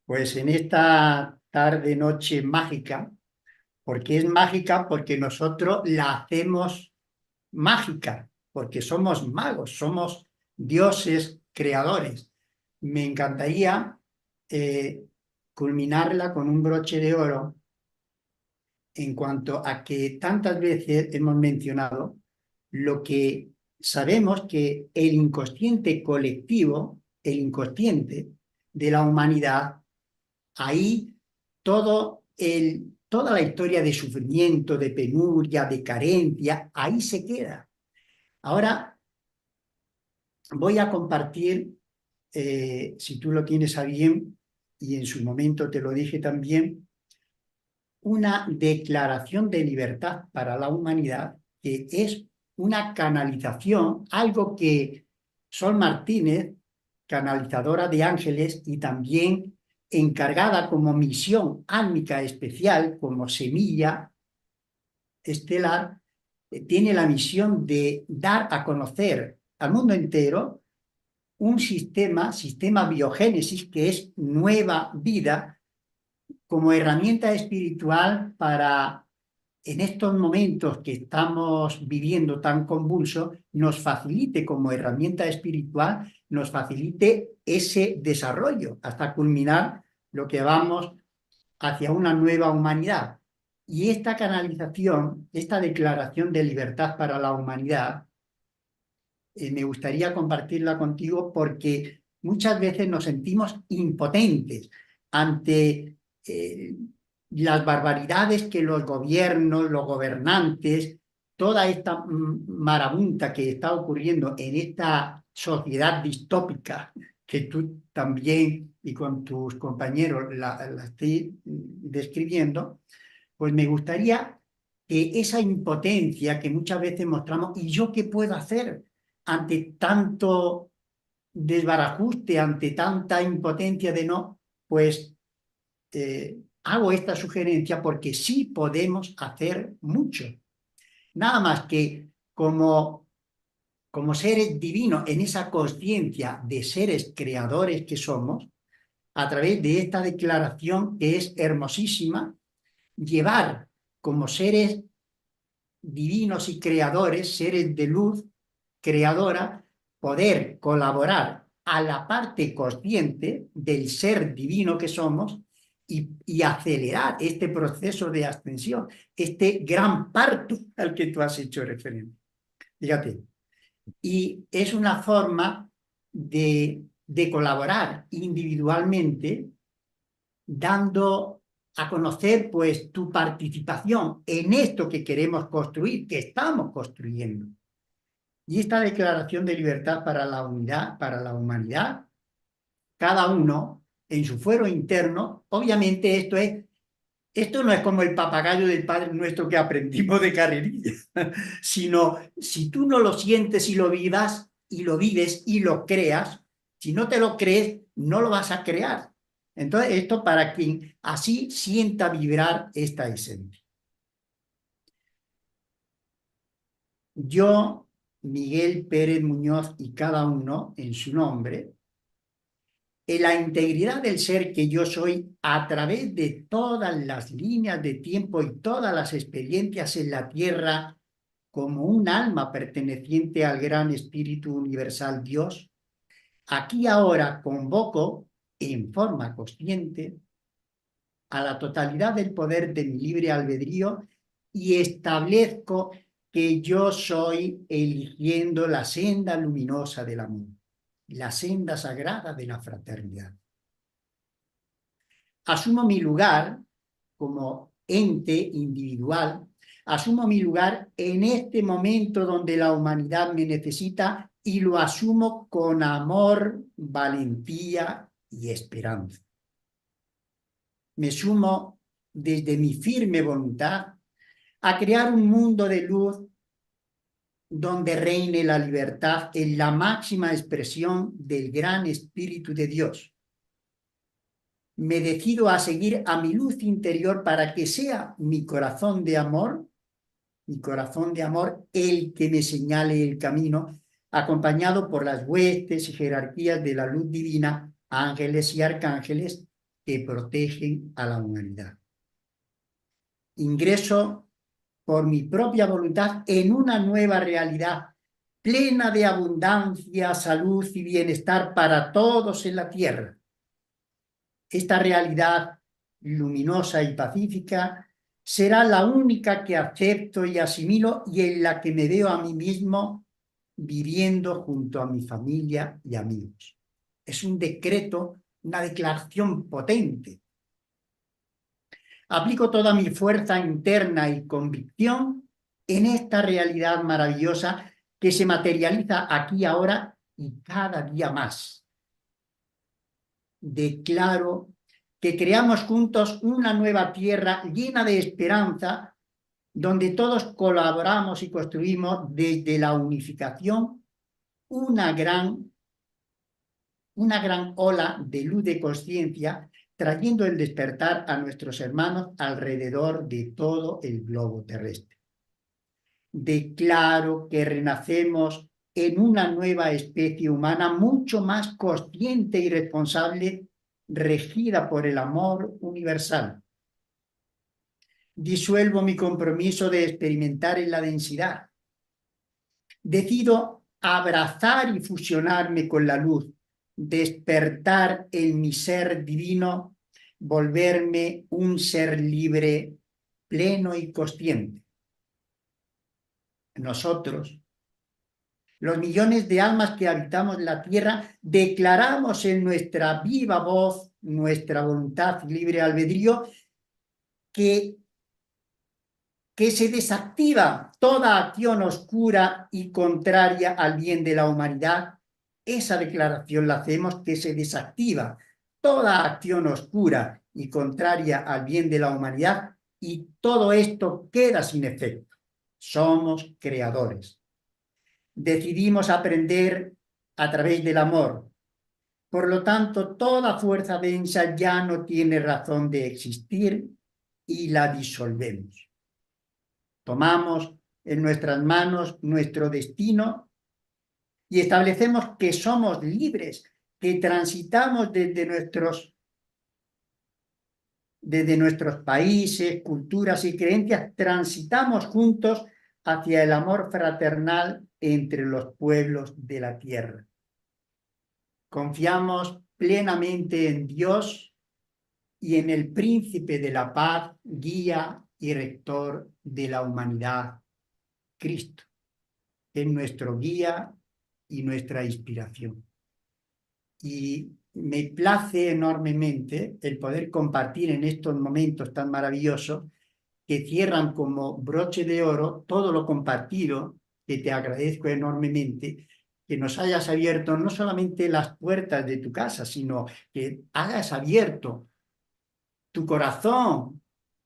Pues en esta tarde, noche mágica, porque es mágica porque nosotros la hacemos mágica, porque somos magos, somos dioses creadores. Me encantaría culminarla con un broche de oro en cuanto a que tantas veces hemos mencionado lo que sabemos que el inconsciente colectivo, el inconsciente de la humanidad, ahí toda la historia de sufrimiento, de penuria, de carencia, ahí se queda. Ahora voy a compartir, si tú lo tienes a bien, y en su momento te lo dije también, una declaración de libertad para la humanidad, que es una canalización, algo que Sol Martínez, canalizadora de ángeles y también encargada como misión álmica especial, como semilla estelar, tiene la misión de dar a conocer al mundo entero un sistema biogénesis, que es nueva vida, como herramienta espiritual para, en estos momentos que estamos viviendo tan convulsos, nos facilite como herramienta espiritual, nos facilite ese desarrollo hasta culminar lo que vamos hacia una nueva humanidad. Y esta canalización, esta declaración de libertad para la humanidad, me gustaría compartirla contigo porque muchas veces nos sentimos impotentes ante las barbaridades que los gobiernos, los gobernantes, toda esta marabunta que está ocurriendo en esta sociedad distópica que tú también y con tus compañeros la estoy describiendo, pues me gustaría que esa impotencia que muchas veces mostramos, ¿y yo qué puedo hacer ante tanto desbarajuste, ante tanta impotencia de no? Pues hago esta sugerencia porque sí podemos hacer mucho. Nada más que como seres divinos, en esa conciencia de seres creadores que somos, a través de esta declaración que es hermosísima, llevar como seres divinos y creadores, seres de luz creadora, poder colaborar a la parte consciente del ser divino que somos y acelerar este proceso de ascensión, este gran parto al que tú has hecho referencia. Fíjate. Y es una forma de colaborar individualmente, dando a conocer pues tu participación en esto que queremos construir, que estamos construyendo. Y esta declaración de libertad para la unidad, para la humanidad, cada uno en su fuero interno, obviamente esto no es como el papagayo del Padre Nuestro que aprendimos de carrerilla, sino si tú no lo sientes y lo vivas, y lo vives y lo creas, si no te lo crees, no lo vas a crear. Entonces, esto para quien así sienta vibrar esta esencia. Yo, Miguel Pérez Muñoz, y cada uno en su nombre, en la integridad del ser que yo soy, a través de todas las líneas de tiempo y todas las experiencias en la tierra, como un alma perteneciente al gran Espíritu Universal Dios, aquí ahora convoco en forma consciente a la totalidad del poder de mi libre albedrío y establezco que yo soy eligiendo la senda luminosa del amor, la senda sagrada de la fraternidad. Asumo mi lugar como ente individual, asumo mi lugar en este momento donde la humanidad me necesita y lo asumo con amor, valentía y esperanza. Me sumo desde mi firme voluntad a crear un mundo de luz donde reine la libertad en la máxima expresión del gran Espíritu de Dios. Me decido a seguir a mi luz interior para que sea mi corazón de amor, el que me señale el camino, acompañado por las huestes y jerarquías de la luz divina, ángeles y arcángeles que protegen a la humanidad. Ingreso por mi propia voluntad en una nueva realidad plena de abundancia, salud y bienestar para todos en la tierra. Esta realidad luminosa y pacífica será la única que acepto y asimilo y en la que me veo a mí mismo viviendo junto a mi familia y amigos. Es un decreto, una declaración potente. Aplico toda mi fuerza interna y convicción en esta realidad maravillosa que se materializa aquí ahora y cada día más. Declaro que creamos juntos una nueva tierra llena de esperanza, donde todos colaboramos y construimos desde la unificación una gran ola de luz de conciencia, trayendo el despertar a nuestros hermanos alrededor de todo el globo terrestre. Declaro que renacemos en una nueva especie humana mucho más consciente y responsable, regida por el amor universal. Disuelvo mi compromiso de experimentar en la densidad. Decido abrazar y fusionarme con la luz, despertar en mi ser divino, volverme un ser libre, pleno y consciente. Nosotros, los millones de almas que habitamos la tierra, declaramos en nuestra viva voz, nuestra voluntad y libre albedrío, que se desactiva toda acción oscura y contraria al bien de la humanidad. Esa declaración la hacemos, que se desactiva toda acción oscura y contraria al bien de la humanidad, y todo esto queda sin efecto. Somos creadores. Decidimos aprender a través del amor. Por lo tanto, toda fuerza densa ya no tiene razón de existir y la disolvemos. Tomamos en nuestras manos nuestro destino y establecemos que somos libres, que transitamos desde nuestros países, culturas y creencias, transitamos juntos hacia el amor fraternal entre los pueblos de la tierra. Confiamos plenamente en Dios y en el príncipe de la paz, guía y rector de la humanidad, Cristo, que es nuestro guía y nuestra inspiración. Y me place enormemente el poder compartir en estos momentos tan maravillosos que cierran como broche de oro todo lo compartido, que te agradezco enormemente, que nos hayas abierto no solamente las puertas de tu casa, sino que hayas abierto tu corazón,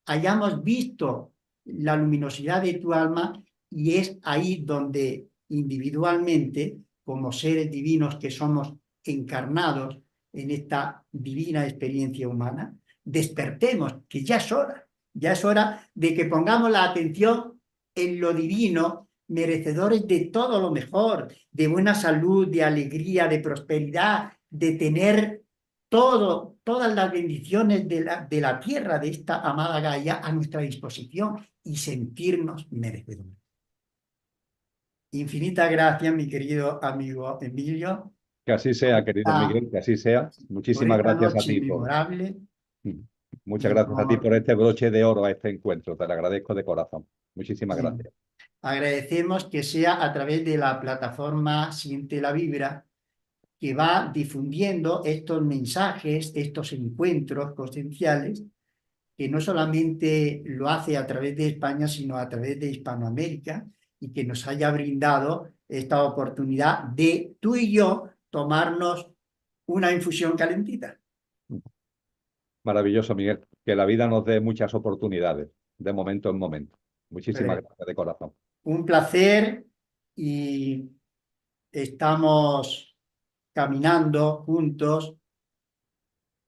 hayamos visto la luminosidad de tu alma, y es ahí donde individualmente, como seres divinos que somos encarnados en esta divina experiencia humana, despertemos, que ya es hora de que pongamos la atención en lo divino, merecedores de todo lo mejor, de buena salud, de alegría, de prosperidad, de tener todas las bendiciones de la tierra, de esta amada Gaia, a nuestra disposición y sentirnos merecedores. Infinitas gracias, mi querido amigo Emilio. Que así sea, querido Miguel, que así sea. Por Muchísimas esta gracias a noche ti por... memorable. Muchas Y gracias a ti por este broche de oro a este encuentro. Te lo agradezco de corazón. Muchísimas gracias. Agradecemos que sea a través de la plataforma Siente la Vibra, que va difundiendo estos mensajes, estos encuentros conscienciales, que no solamente lo hace a través de España, sino a través de Hispanoamérica, y que nos haya brindado esta oportunidad de tú y yo tomarnos una infusión calentita. Maravilloso, Miguel. Que la vida nos dé muchas oportunidades, de momento en momento. Muchísimas gracias de corazón. Un placer, y estamos caminando juntos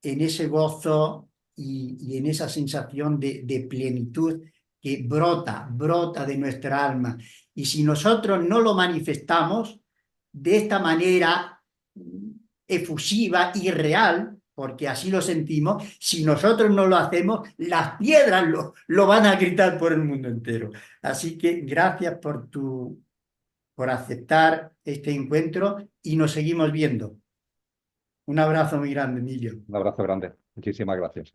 en ese gozo y en esa sensación de plenitud que brota de nuestra alma. Y si nosotros no lo manifestamos de esta manera efusiva y real, porque así lo sentimos, si nosotros no lo hacemos, las piedras lo van a gritar por el mundo entero. Así que gracias por aceptar este encuentro, y nos seguimos viendo. Un abrazo muy grande, Emilio. Un abrazo grande. Muchísimas gracias.